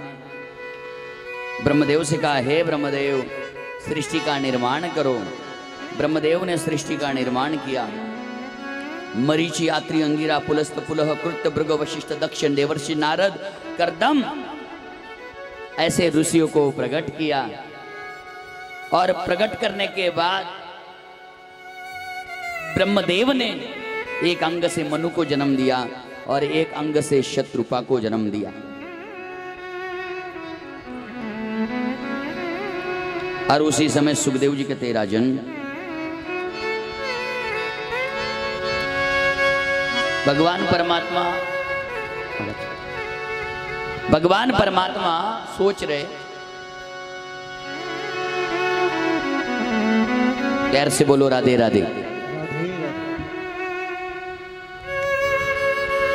ब्रह्मदेव से कहा, हे ब्रह्मदेव सृष्टि का निर्माण करो। ब्रह्मदेव ने सृष्टि का निर्माण किया। मरीचि, यात्री, अंगिरा, पुलस्त, पुलह, कृत्य, भृग, वशिष्ठ, दक्ष, देवर्षि, नारद, कर्दम ऐसे ऋषियों को प्रकट किया। और प्रकट करने के बाद ब्रह्मदेव ने एक अंग से मनु को जन्म दिया और एक अंग से शत्रुपा को जन्म दिया। और उसी समय सुखदेव जी कहते राजन, भगवान परमात्मा सोच रहे, प्यार से बोलो राधे राधे।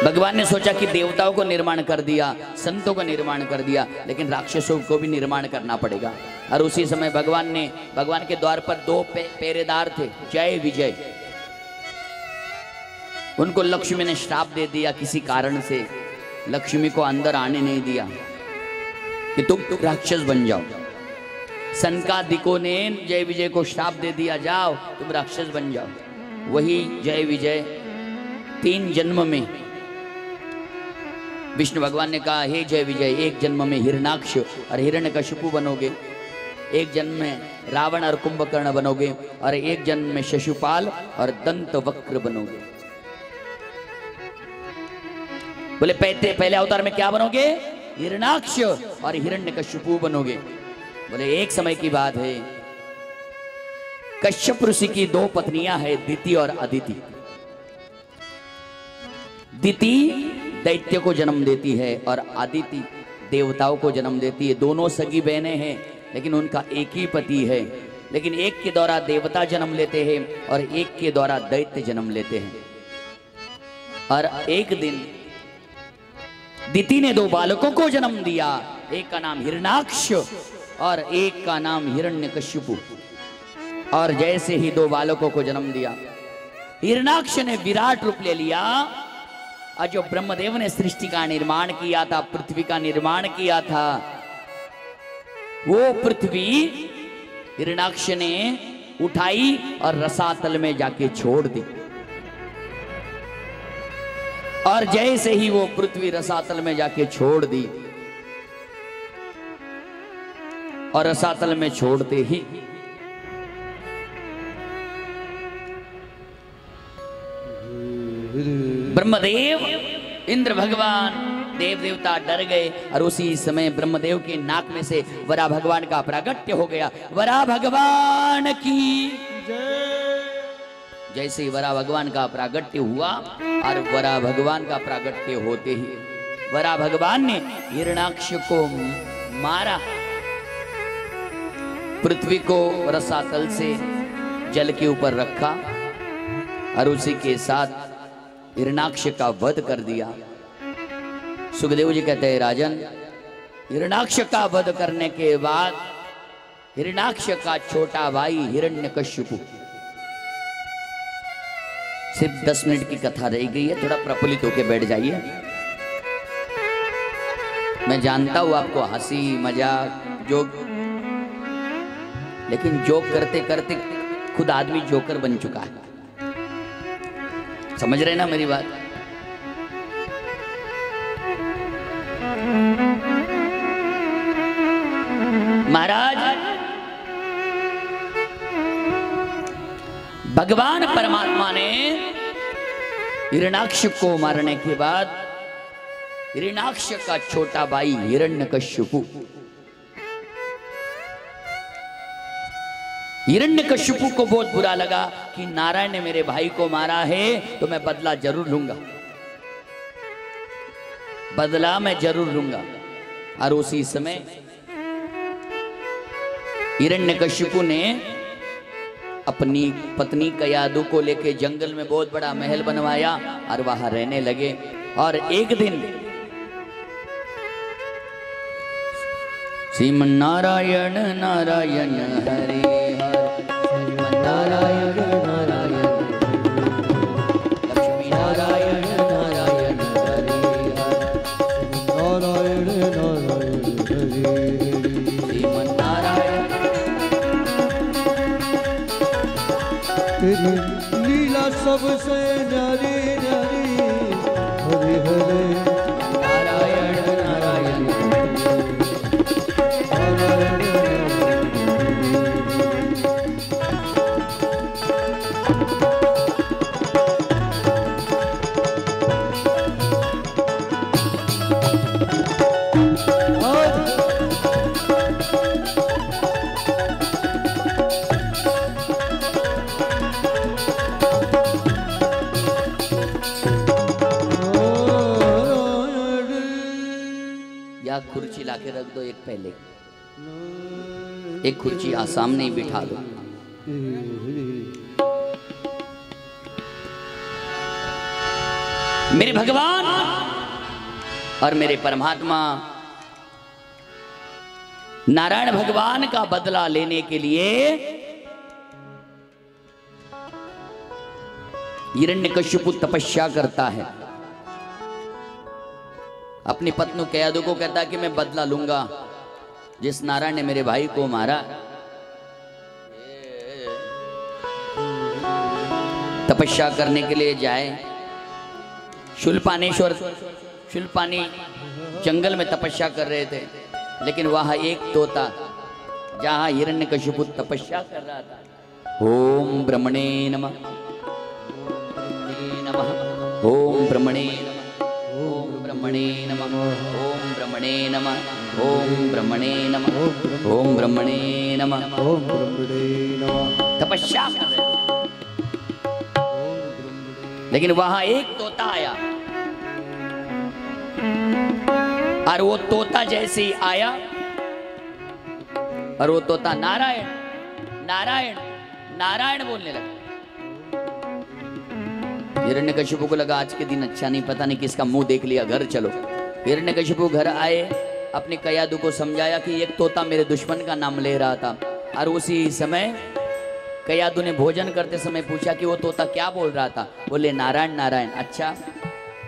भगवान ने सोचा कि देवताओं को निर्माण कर दिया, संतों को निर्माण कर दिया, लेकिन राक्षसों को भी निर्माण करना पड़ेगा। और उसी समय भगवान के द्वार पर दो पहरेदार थे, जय विजय। उनको लक्ष्मी ने श्राप दे दिया, किसी कारण से लक्ष्मी को अंदर आने नहीं दिया कि तुम राक्षस बन जाओ। सनकादिकों ने जय विजय को श्राप दे दिया, जाओ तुम राक्षस बन जाओ। वही जय विजय 3 जन्म में विष्णु भगवान ने कहा, हे जय विजय, एक जन्म में हिरणाक्ष और हिरण्यकशिपु बनोगे, एक जन्म में रावण और कुंभकर्ण बनोगे, और एक जन्म में शिशुपाल और दंत वक्र बनोगे। बोले पहले अवतार में क्या बनोगे? हिरणाक्ष और हिरण्यकशिपु बनोगे। बोले एक समय की बात है, कश्यप ऋषि की 2 पत्नियां हैं, दिति और अदिति। दिति दैत्य को जन्म देती है और अदिति देवताओं को जन्म देती है। दोनों सगी बहनें हैं, लेकिन उनका एक ही पति है। लेकिन एक के द्वारा देवता जन्म लेते हैं और एक के द्वारा दैत्य जन्म लेते हैं। और एक दिन दिति ने 2 बालकों को जन्म दिया, एक का नाम हिरणाक्ष और एक का नाम हिरण्यकशिपु। और जैसे ही 2 बालकों को जन्म दिया, हिरणाक्ष ने विराट रूप ले लिया। और जो ब्रह्मदेव ने सृष्टि का निर्माण किया था, पृथ्वी का निर्माण किया था, वो पृथ्वी हिरणाक्ष ने उठाई और रसातल में जाके छोड़ दी। और जैसे ही वो पृथ्वी रसातल में जाके छोड़ दी, और रसातल में छोड़ते ही ब्रह्मदेव, इंद्र भगवान, देव देवता डर गए। और उसी समय ब्रह्मदेव के नाक में से वरा भगवान का प्रागट्य हो गया। वरा भगवान की जैसे ही वरा भगवान का प्रागट्य हुआ, और वरा भगवान का प्रागट्य होते ही वरा भगवान ने हिरणाक्ष को मारा, पृथ्वी को रसातल से जल के ऊपर रखा और उसी के साथ हिरणाक्ष का वध कर दिया। सुखदेव जी कहते हैं राजन, हिरणाक्ष का वध करने के बाद हिरणाक्ष का छोटा भाई हिरण्यकशिपु, सिर्फ 10 मिनट की कथा रह गई है, थोड़ा प्रफुल्लित होके बैठ जाइए। मैं जानता हूं आपको हंसी मजाक जोक, लेकिन जोक करते करते खुद आदमी जोकर बन चुका है। समझ रहे ना मेरी बात? महाराज, भगवान परमात्मा ने हिरण्याक्ष को मारने के बाद हिरण्याक्ष का छोटा भाई हिरण्यकश्यपु, हिरण्यकश्यपु को बहुत बुरा लगा कि नारायण ने मेरे भाई को मारा है तो मैं बदला जरूर लूंगा, बदला मैं जरूर लूंगा। और उसी समय हिरण्यकश्यपु ने अपनी पत्नी कयादु को लेके जंगल में बहुत बड़ा महल बनवाया और वहां रहने लगे। और एक दिन श्रीमन्नारायण नारायण हरे हरे, श्रीमन्नारायण नारायण लक्ष्मी नारायण नारायण हरे हरे, नारायण नारायण हरे श्रीमन्नारायण। तेरी लीला सबसे न्यारी न्यारी हरे हरे, नारायण नारायण या कुर्सी लाके रख दो, एक पहले एक कुर्सी सामने ही बिठा दो। मेरे भगवान और मेरे परमात्मा नारायण भगवान का बदला लेने के लिए हिरण्यकश्यपु तपस्या करता है। अपनी पत्नी कयादु को कहता है कि मैं बदला लूंगा जिस नारायण ने मेरे भाई को मारा। तपस्या करने के लिए जाए। शूलपाणेश्वर शूलपाणी जंगल में तपस्या कर रहे थे, लेकिन वहां एक तोता जहां हिरण्यकश्यपु तपस्या कर रहा था। ओम ब्रह्मणे नमः, ओम ब्रह्मणे नमः, ओम ब्रह्मणे नमः, ओम ब्रह्मणे नमः, ओम ब्रह्मणे नमः, ओम ब्रह्मणे नमः, ओम ब्रह्मणे नमः। तपस्या कर रहे थे, लेकिन वहां एक तोता आया और वो तोता जैसे ही आया और वो तोता नारायण नारायण नारायण बोलने लगा। हिरण्यकश्यपु को लगा आज के दिन अच्छा नहीं, पता नहीं किसका मुंह देख लिया, घर चलो। हिरण्यकश्यपु घर आए, अपने कयादु को समझाया कि एक तोता मेरे दुश्मन का नाम ले रहा था। और उसी समय कयादु ने भोजन करते समय पूछा कि वो तोता क्या बोल रहा था। बोले नारायण नारायण। अच्छा,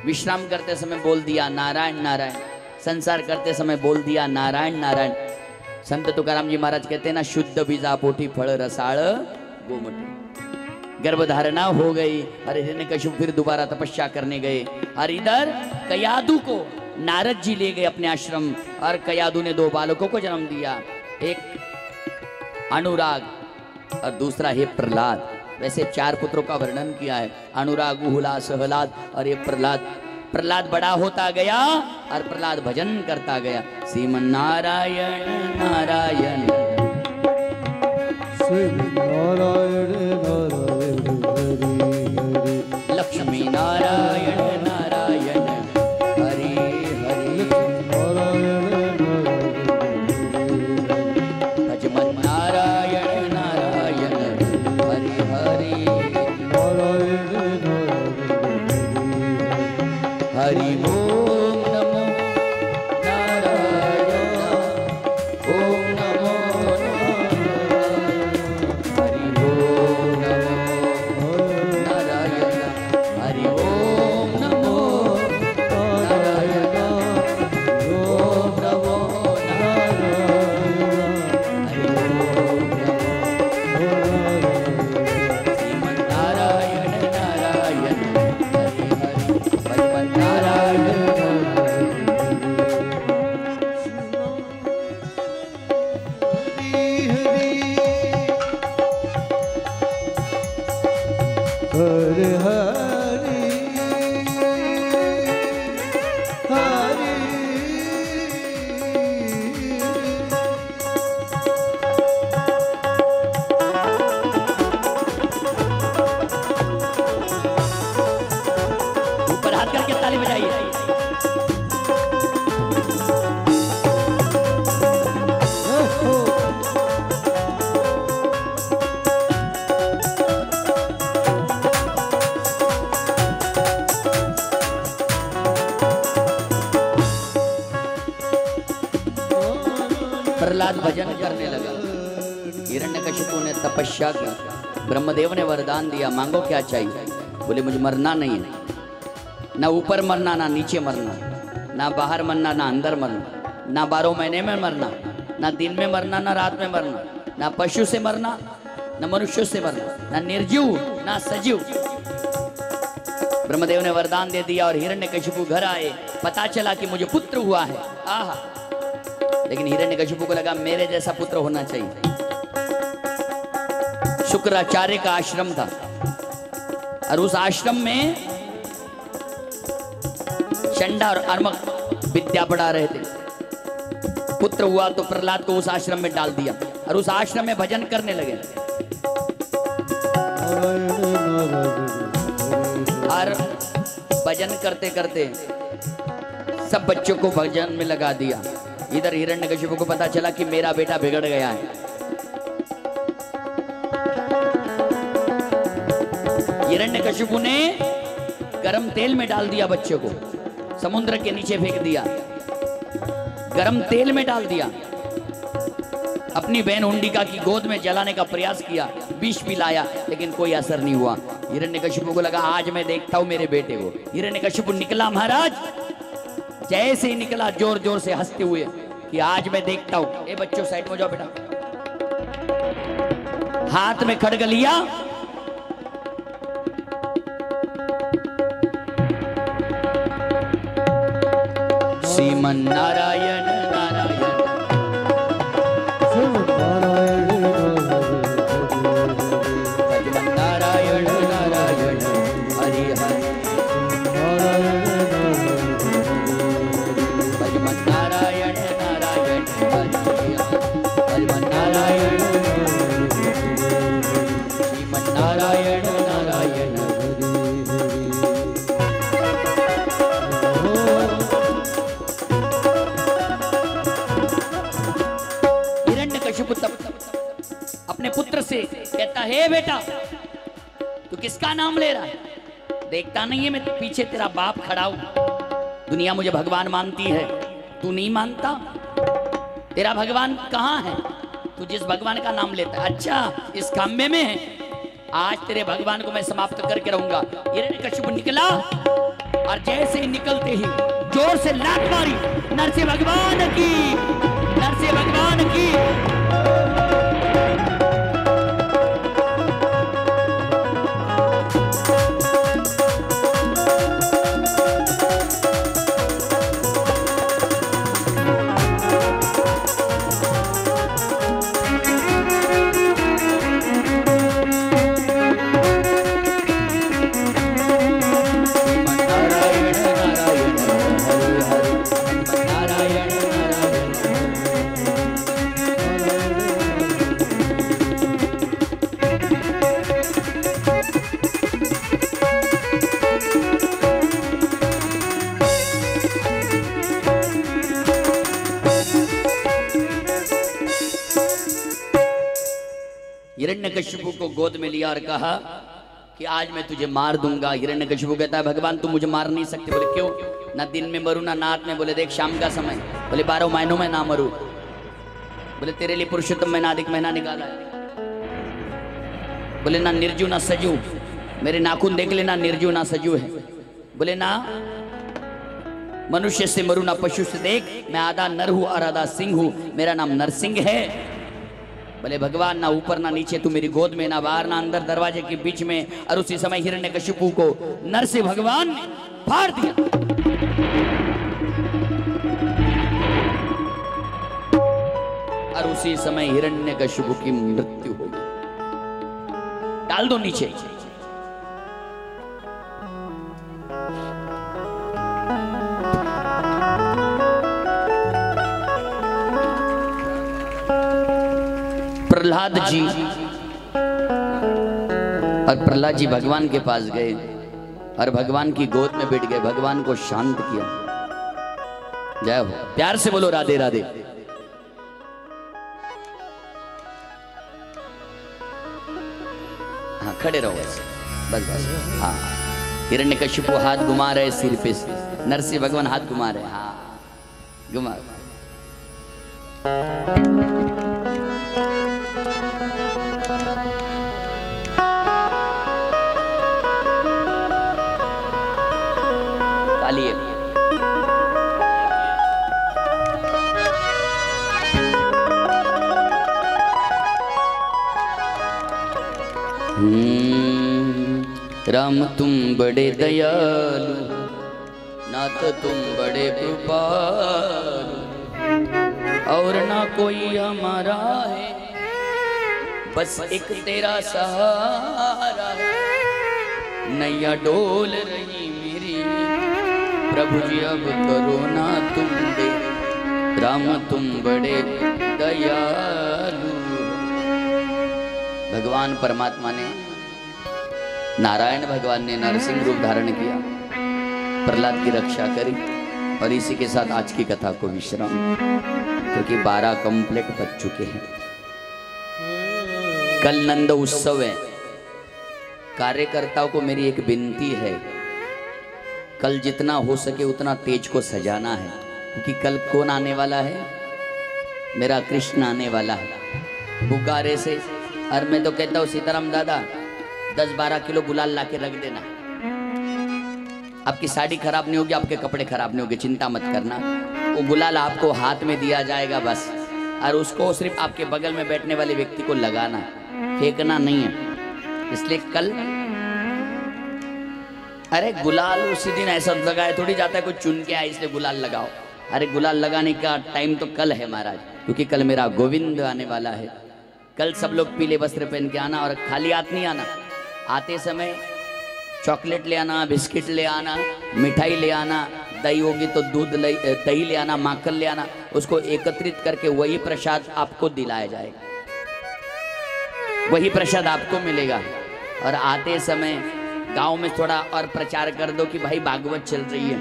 विश्राम करते समय बोल दिया नारायण नारायण, संसार करते समय बोल दिया नारायण नारायण। संत तुकाराम जी महाराज कहते हैं ना, शुद्ध बीजा पोटी फल रसाळ गोमटी। गर्भधारणा हो गई। अरे हिरण्यकश्यप फिर दोबारा तपस्या करने गए और इधर कयादु को नारद जी ले गए अपने आश्रम और कयादु ने दो बालकों को जन्म दिया, एक अनुराग और दूसरा है प्रहलाद। वैसे चार पुत्रों का वर्णन किया है, अनुराग, उहुला, सहलाद और ये प्रहलाद। प्रहलाद बड़ा होता गया और प्रहलाद भजन करता गया। श्रीमन्नारायण नारायण नारायण नारायण हरे हरे, लक्ष्मी नारायण नारायण हरे हरे, नारायण नारायण भजमन नारायण नारायण हरे हरे, नारायण नारायण हरि ओम नमो नारायण, ओम नमो हरि ओम नमो नारायण, हरि ओम नमो नारायण, ओम नमो नारायण, हरि ओम नमो ऊपर हाथ करके ताली बजाइए। प्रहलाद भजन करने लगा। हिरण्यकशिपु ने तपस्या की, ब्रह्मदेव ने वरदान दिया, मांगो क्या चाहिए। बोले मुझे मरना नहीं है, ना ऊपर मरना ना नीचे मरना, ना बाहर मरना ना अंदर मरना, ना 12 महीने में मरना, ना दिन में मरना ना रात में मरना, ना पशु से मरना ना मनुष्य से मरना, ना निर्जीव ना सजीव। ब्रह्मदेव ने वरदान दे दिया और हिरण्यकशिपु घर आए। पता चला कि मुझे पुत्र हुआ है। आहा, लेकिन हिरण्यकशिपु को लगा मेरे जैसा पुत्र होना चाहिए। शुक्राचार्य का आश्रम था और उस आश्रम में चंडा और अर्मक विद्या पढ़ा रहे थे। पुत्र हुआ तो प्रहलाद को उस आश्रम में डाल दिया और उस आश्रम में भजन करने लगे। और भजन करते करते सब बच्चों को भजन में लगा दिया। इधर हिरण्यकशिपु को पता चला कि मेरा बेटा बिगड़ गया है। हिरण्यकशिपु ने गरम तेल में डाल दिया बच्चे को, समुद्र के नीचे फेंक दिया, गरम तेल में डाल दिया। अपनी बहन हुंडिका की गोद में जलाने का प्रयास किया, विष पिलाया, लेकिन कोई असर नहीं हुआ। हिरण्यकशिपु को लगा आज मैं देखता हूं मेरे बेटे को। हिरण्यकशिपु निकला महाराज, जैसे ही निकला जोर जोर से हंसते हुए कि आज मैं देखता हूं। ए बच्चों साइड में जाओ बेटा। हाथ में खड्ग लिया, श्रीमन नारायण नारायण नारायण नारायण हरि हरि नारायण नारायण नारायण श्रीमन नारायण नारायण। हिरण्यकशिपु अपने पुत्र से कहता है बेटा तू किसका नाम ले रहा है? देखता नहीं है मैं पीछे तेरा बाप खड़ा हूं। दुनिया मुझे भगवान मानती है, तू नहीं मानता। तेरा भगवान कहाँ है? तू जिस भगवान का नाम लेता है, अच्छा इस खंबे में है। आज तेरे भगवान को मैं समाप्त करके रहूंगा। हिरण्यकशिपु निकला और जैसे ही निकलते ही जोर से लात मारी। नरसिंह भगवान की, नरसिंह भगवान की। हिरण्यकशिपु को गोद में लिया और कहा कि आज मैं तुझे मार दूंगा। हिरण्यकशिपु कहता है भगवान तुम मुझे मार नहीं सकते। बोले क्यों? ना दिन में मरूं ना रात में। बोले देख शाम का समय। बोले 12 महीनों में ना मरूं। बोले तेरे लिए पुरुषोत्तम महीना अधिक महीना निकाला है। बोले ना निर्जू ना सजू, मेरे नाखून देख लेना निर्जू ना सजू है। बोले ना मनुष्य से मरूं ना पशु से। देख मैं आधा नर हूं और आधा सिंह हूं, मेरा नाम नरसिंह है। बोले भगवान ना ऊपर ना नीचे, तू मेरी गोद में, ना बाहर ना अंदर, दरवाजे के बीच में। और उसी समय हिरण्यकशिपु को नरसिंह भगवान ने फाड़ दिया। और उसी समय हिरण्यकशिपु की मृत्यु हो गई। डाल दो नीचे। प्रहलाद जी और प्रहलाद जी भगवान के पास गए। और भगवान की गोद में बैठ गए, भगवान को शांत किया। जय हो, प्यार से बोलो राधे राधे। हाँ खड़े रहो ऐसे, बस बस। हाँ, हिरण्यकशिपु हाथ घुमा रहे सिर पे, नरसिंह भगवान हाथ घुमा रहे। हाँ घुमा। तालिए। राम तुम बड़े दयालु, नाथ तुम बड़े कृपालु, और ना कोई हमारा है, बस एक तेरा सहारा है। नैया डोल रही मेरी, प्रभु जी अब करो ना तुम दे, राम तुम बड़े दयालु। भगवान परमात्मा ने, नारायण भगवान ने नरसिंह रूप धारण किया, प्रहलाद की रक्षा करी। और इसी के साथ आज की कथा को विश्राम, क्योंकि 12 कंप्लीट बज चुके हैं। कल नंद उत्सव है। कार्यकर्ताओं को मेरी एक विनती है, कल जितना हो सके उतना तेज को सजाना है, क्योंकि कल कौन आने वाला है? मेरा कृष्ण आने वाला है बुगारे से। और मैं तो कहता हूँ सीताराम दादा 10-12 किलो गुलाल ला के रख देना, आपकी साड़ी खराब नहीं होगी, आपके कपड़े खराब नहीं होंगे, चिंता मत करना। वो गुलाल आपको हाथ में दिया जाएगा बस, और उसको सिर्फ आपके बगल में बैठने वाले व्यक्ति को लगाना है, फेंकना नहीं है। इसलिए कल, अरे गुलाल उसी दिन ऐसा लगाया थोड़ी जाता है, कोई चुन के आए इसलिए गुलाल लगाओ। अरे गुलाल लगाने का टाइम तो कल है महाराज, क्योंकि कल मेरा गोविंद आने वाला है। कल सब लोग पीले वस्त्र पहन के आना, और खाली हाथ नहीं आना। आते समय चॉकलेट ले आना, बिस्किट ले आना, मिठाई ले आना, दही होगी तो दूध दही ले आना, माखन ले आना। उसको एकत्रित करके वही प्रसाद आपको दिलाया जाएगा, वही प्रसाद आपको मिलेगा। और आते समय गांव में थोड़ा और प्रचार कर दो कि भाई भागवत चल रही है।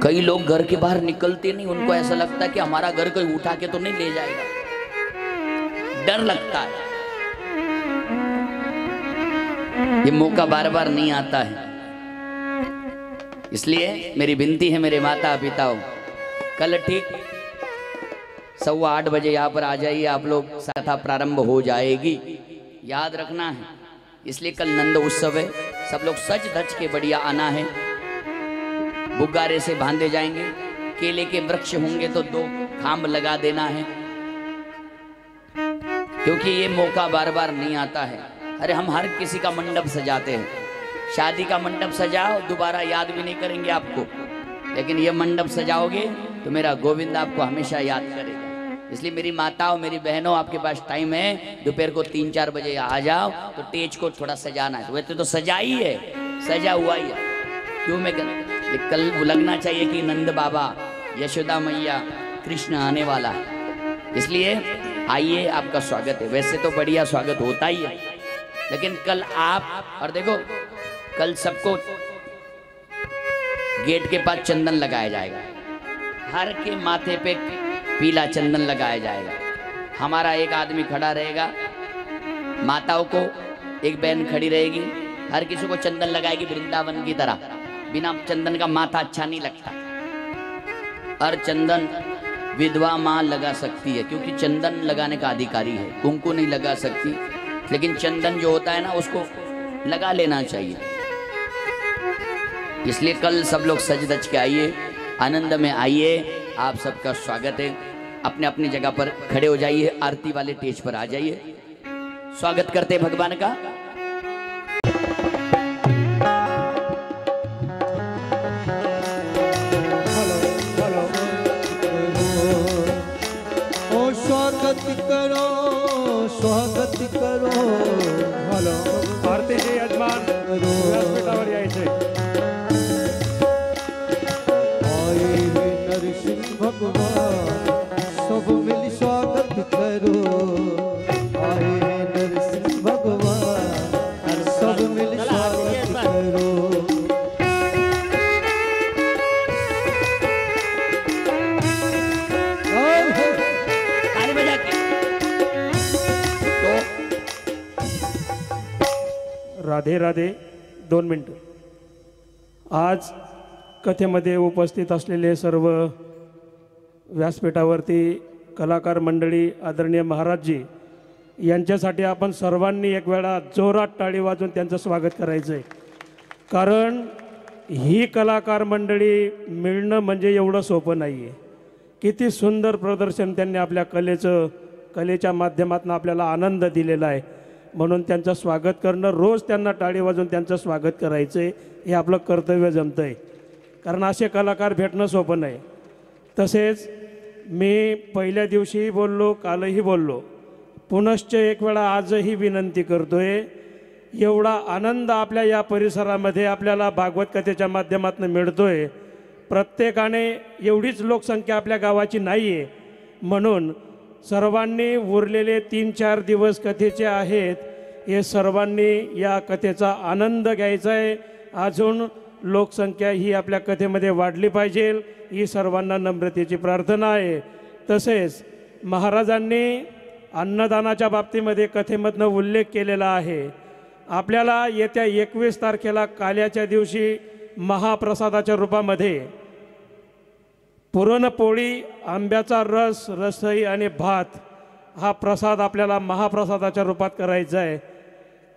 कई लोग घर के बाहर निकलते नहीं, उनको ऐसा लगता है कि हमारा घर कोई उठा के तो नहीं ले जाएगा, डर लगता है। ये मौका बार बार नहीं आता है। इसलिए मेरी विनती है मेरे माता पिताओं, कल ठीक 8:15 बजे यहाँ पर आ जाइए आप लोग, कथा प्रारंभ हो जाएगी, याद रखना है। इसलिए कल नंद उत्सव है, सब लोग सज धज के बढ़िया आना है। बुग्गारे से बांधे जाएंगे, केले के वृक्ष होंगे तो 2 खांब लगा देना है, क्योंकि ये मौका बार बार नहीं आता है। अरे हम हर किसी का मंडप सजाते हैं, शादी का मंडप सजाओ दोबारा याद भी नहीं करेंगे आपको, लेकिन ये मंडप सजाओगे तो मेरा गोविंद आपको हमेशा याद करेगा। इसलिए मेरी माताओं, मेरी बहनों, आपके पास टाइम है, दोपहर को 3-4 बजे आ जाओ, तो टेज को थोड़ा सजाना है। वैसे तो सजा ही है, सजा हुआ ही है। क्यों मैं ये कल लगना चाहिए कि नंद बाबा, यशोदा मैया, कृष्ण आने वाला है। इसलिए आइए, आपका स्वागत है। वैसे तो बढ़िया स्वागत होता ही है, लेकिन कल आप, और देखो कल सबको गेट के पास चंदन लगाया जाएगा, हर के माथे पे पीला चंदन लगाया जाएगा। हमारा एक आदमी खड़ा रहेगा, माताओं को एक बहन खड़ी रहेगी, हर किसी को चंदन लगाएगी वृंदावन की तरह। बिना चंदन का माथा अच्छा नहीं लगता। और चंदन विधवा माँ लगा सकती है, क्योंकि चंदन लगाने का अधिकारी है, कुंकू नहीं लगा सकती, लेकिन चंदन जो होता है ना उसको लगा लेना चाहिए। इसलिए कल सब लोग सज धज के आइए, आनंद में आइए, आप सबका स्वागत है। अपने अपनी जगह पर खड़े हो जाइए, आरती वाले स्टेज पर आ जाइए, स्वागत करते हैं भगवान का। करो स्वागत करो, हेलो आरती जी यजमान व्यासपीठावर यायचे। आए नरसिंह भगवान, सब मिल स्वागत करो। आए नरसिंह भगवान, राधे राधे. 2 मिनटं. आज कथेमध्ये उपस्थित असलेले सर्व व्यासपीठावरती कलाकार मंडळी, आदरणीय महाराजजी यांच्यासाठी आपण सर्वांनी एक वेळा जोरात टाळी वाजवून त्यांचं स्वागत करायचं आहे. कारण ही कलाकार मंडळी मिळणं म्हणजे एवढं सोपं नाही आहे. किती सुंदर प्रदर्शन त्यांनी आपल्या कलेच्या माध्यमातून आपल्याला आनंद दिलेला आहे. म्हणून त्यांचं स्वागत करणं, रोज त्यांना टाळी वाजवून त्यांचं स्वागत करायचं आहे, हे आपलं कर्तव्य जमतं आहे. कारण असे कलाकार भेटणं सोपं नाही. तसेच मी पहिल्या दिवशीही बोललो, कालही बोललो, पुनश्च एक वेळा आजही विनंती करतो आहे, एवढा आनंद आपल्या या परिसरामध्ये आपल्याला भागवत कथेच्या माध्यमातून मिळतो आहे. प्रत्येकाने एवढीच लोकसंख्या आपल्या गावाची नाही आहे. म्हणून सर्वांनी उरलेले 3-4 दिवस कथेचे आहेत, हे सर्वांनी या कथेचा आनंद घ्यायचा आहे. अजून लोकसंख्या ही आपल्या कथेमध्ये वाढली पाहिजे, ही सर्वांना नम्रतेची प्रार्थना आहे. तसेच महाराजांनी अन्नदानाच्या बाबतीमध्ये कथेमधनं उल्लेख केलेला आहे. आपल्याला येत्या 21 तारखेला काल्याच्या दिवशी महाप्रसादाच्या रूपामध्ये पुरणपोळी, आंब्याचा रस, रसई आणि भात हा प्रसाद आपल्याला महाप्रसादाच्या रूपात करायचा आहे.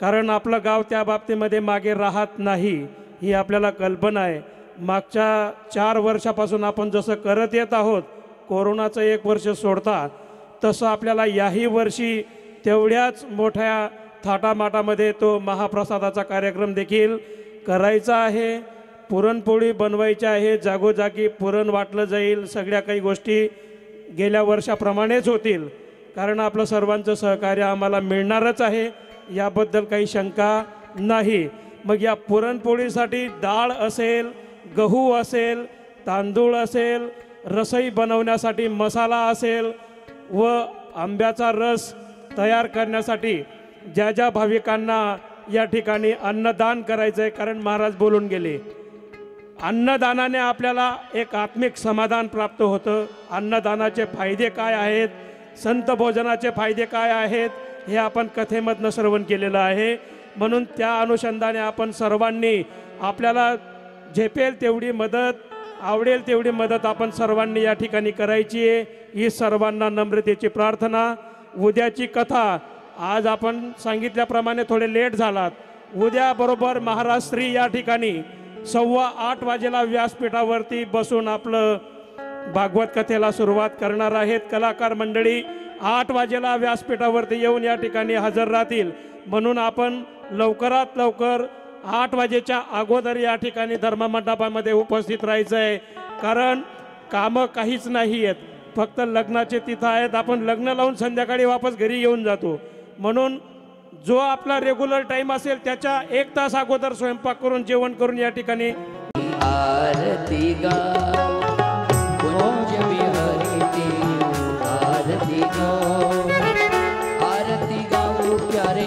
कारण आपलं गाव त्या बाबतीमध्ये मागे राहत नाही, ही आपल्याला कल्पना आहे. मागच्या 4 वर्षापासून आपण जसं करत येत आहोत, कोरोनाचं 1 वर्ष सोडता, तसं आपल्याला याही वर्षी तेवढ्याच मोठ्या थाटामाटामध्ये तो महाप्रसादाचा कार्यक्रम देखील करायचा आहे. पुरणपोळी बनवायची आहे, जागोजागी पुरण वाटलं जाईल, सगळ्या काही गोष्टी गेल्या वर्षाप्रमाणेच होतील. कारण आपलं सर्वांचं सहकार्य आम्हाला मिळणारच आहे, याबद्दल काही शंका नाही. मग या पुरणपोळीसाठी डाळ असेल, गहू असेल, तांदूळ असेल, रसई बनवण्यासाठी मसाला असेल व आंब्याचा रस तयार करण्यासाठी ज्या ज्या भाविकांना या ठिकाणी अन्नदान करायचं आहे, कारण महाराज बोलून गेले, अन्नदानाने आपल्याला एक आत्मिक समाधान प्राप्त होतं. अन्नदानाचे फायदे काय आहेत, संत भोजनाचे फायदे काय आहेत, हे आपण कथेमधनं श्रवण केलेलं आहे. म्हणून त्या अनुषंगाने आपण सर्वांनी आपल्याला झेपेल तेवढी मदत, आवडेल तेवढी मदत आपण सर्वांनी या ठिकाणी करायची आहे, ही सर्वांना नम्रतेची प्रार्थना. उद्याची कथा आज आपण सांगितल्याप्रमाणे थोडे लेट झालात. उद्या बरोबर महाराज श्री या ठिकाणी 8:15 वाजेला व्यासपीठावरती बसून आपलं भागवत कथेला सुरुवात करणार आहेत. कलाकार मंडळी 8 वाजेला व्यासपीठावरती येऊन या ठिकाणी हजर राहतील. म्हणून आपण लवकरात लवकर 8 वाजेच्या अगोदर या ठिकाणी धर्ममंडपामध्ये उपस्थित राहायचं आहे. कारण कामं काहीच नाही आहेत, फक्त लग्नाचे तिथं आहेत. आपण लग्न लावून संध्याकाळी वापस घरी येऊन जातो. म्हणून जो आपला रेग्युलर टाइम असेल त्याच्या 1 तास अगोदर स्वयंपाक करून जेवण करून या ठिकाणी आरती गाओ कुंज विहारी तेरी आरती गाओ, आरती गाओ प्यारे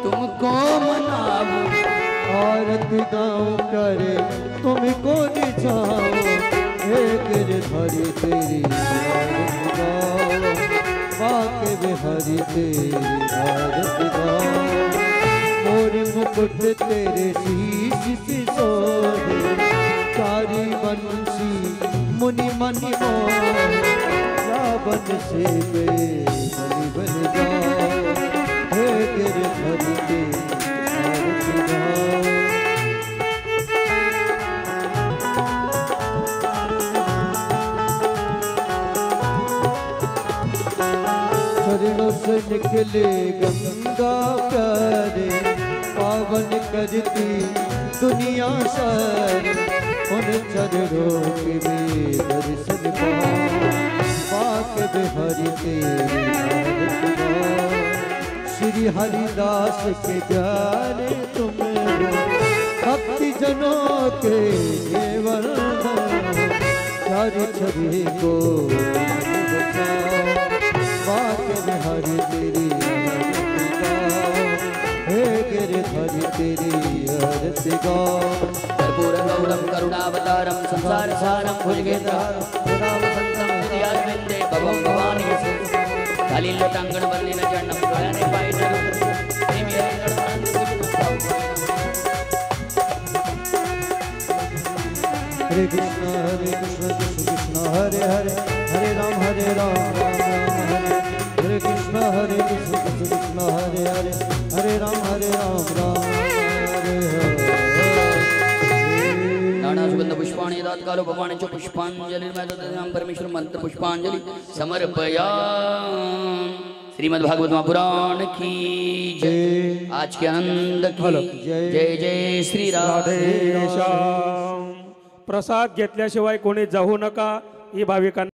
तुमको मनाओ, आरती गाऊं प्यारे तुमको निछाओ, हे गिरधारी तेरी आरती गाओ, बाके बिहारी तेरी आरती गाओ, मोर मुकुट तेरे शीश सिसोदे, चारी बंसी मुनि मनि मोर, रावण से गए बलि बन जाओ, हे गिरधारी तेरी आरती गाओ। चरणों से निकले गंगा प्यारे, पावन करती दुनिया सारी, उन चरणों के में दर्शन पाके बिहारी तेरी आरती गाओ, श्री हरिदास के प्यारे तुम भक्ति जनों के केवल चारि छवि को बचाओ, बाके बिहारी तेरी आरती गाओ, हे गिरधारी तेरी आरती गाओ। कर्पूरगौरं करुणावतारं संसारसारं भुजगेन्द्रहारं करुणावसन्तं हृदयारविन्दे भवं भवानी कालीलोटाङ्गणवल्लिनचरणं गगने पायितं हरे कृष्ण कृष्ण कृष्ण हरे हरे, हरे राम राम राम हरे हरे कृष्ण कृष्ण कृष्ण हरे हरे, हरे राम राम हरे हरे। नाना सुगंध पुष्पाणि दात्कालो भवानि च पुष्पांजलि परमेश्वर मंत्र पुष्पांजलि समर्पयामि। श्रीमद् भागवत महापुराण की जय। आज के आनंद की जय जय श्री राधे। प्रसाद घेतल्याशिवाय कोणी जाऊ नका ही भाविकांना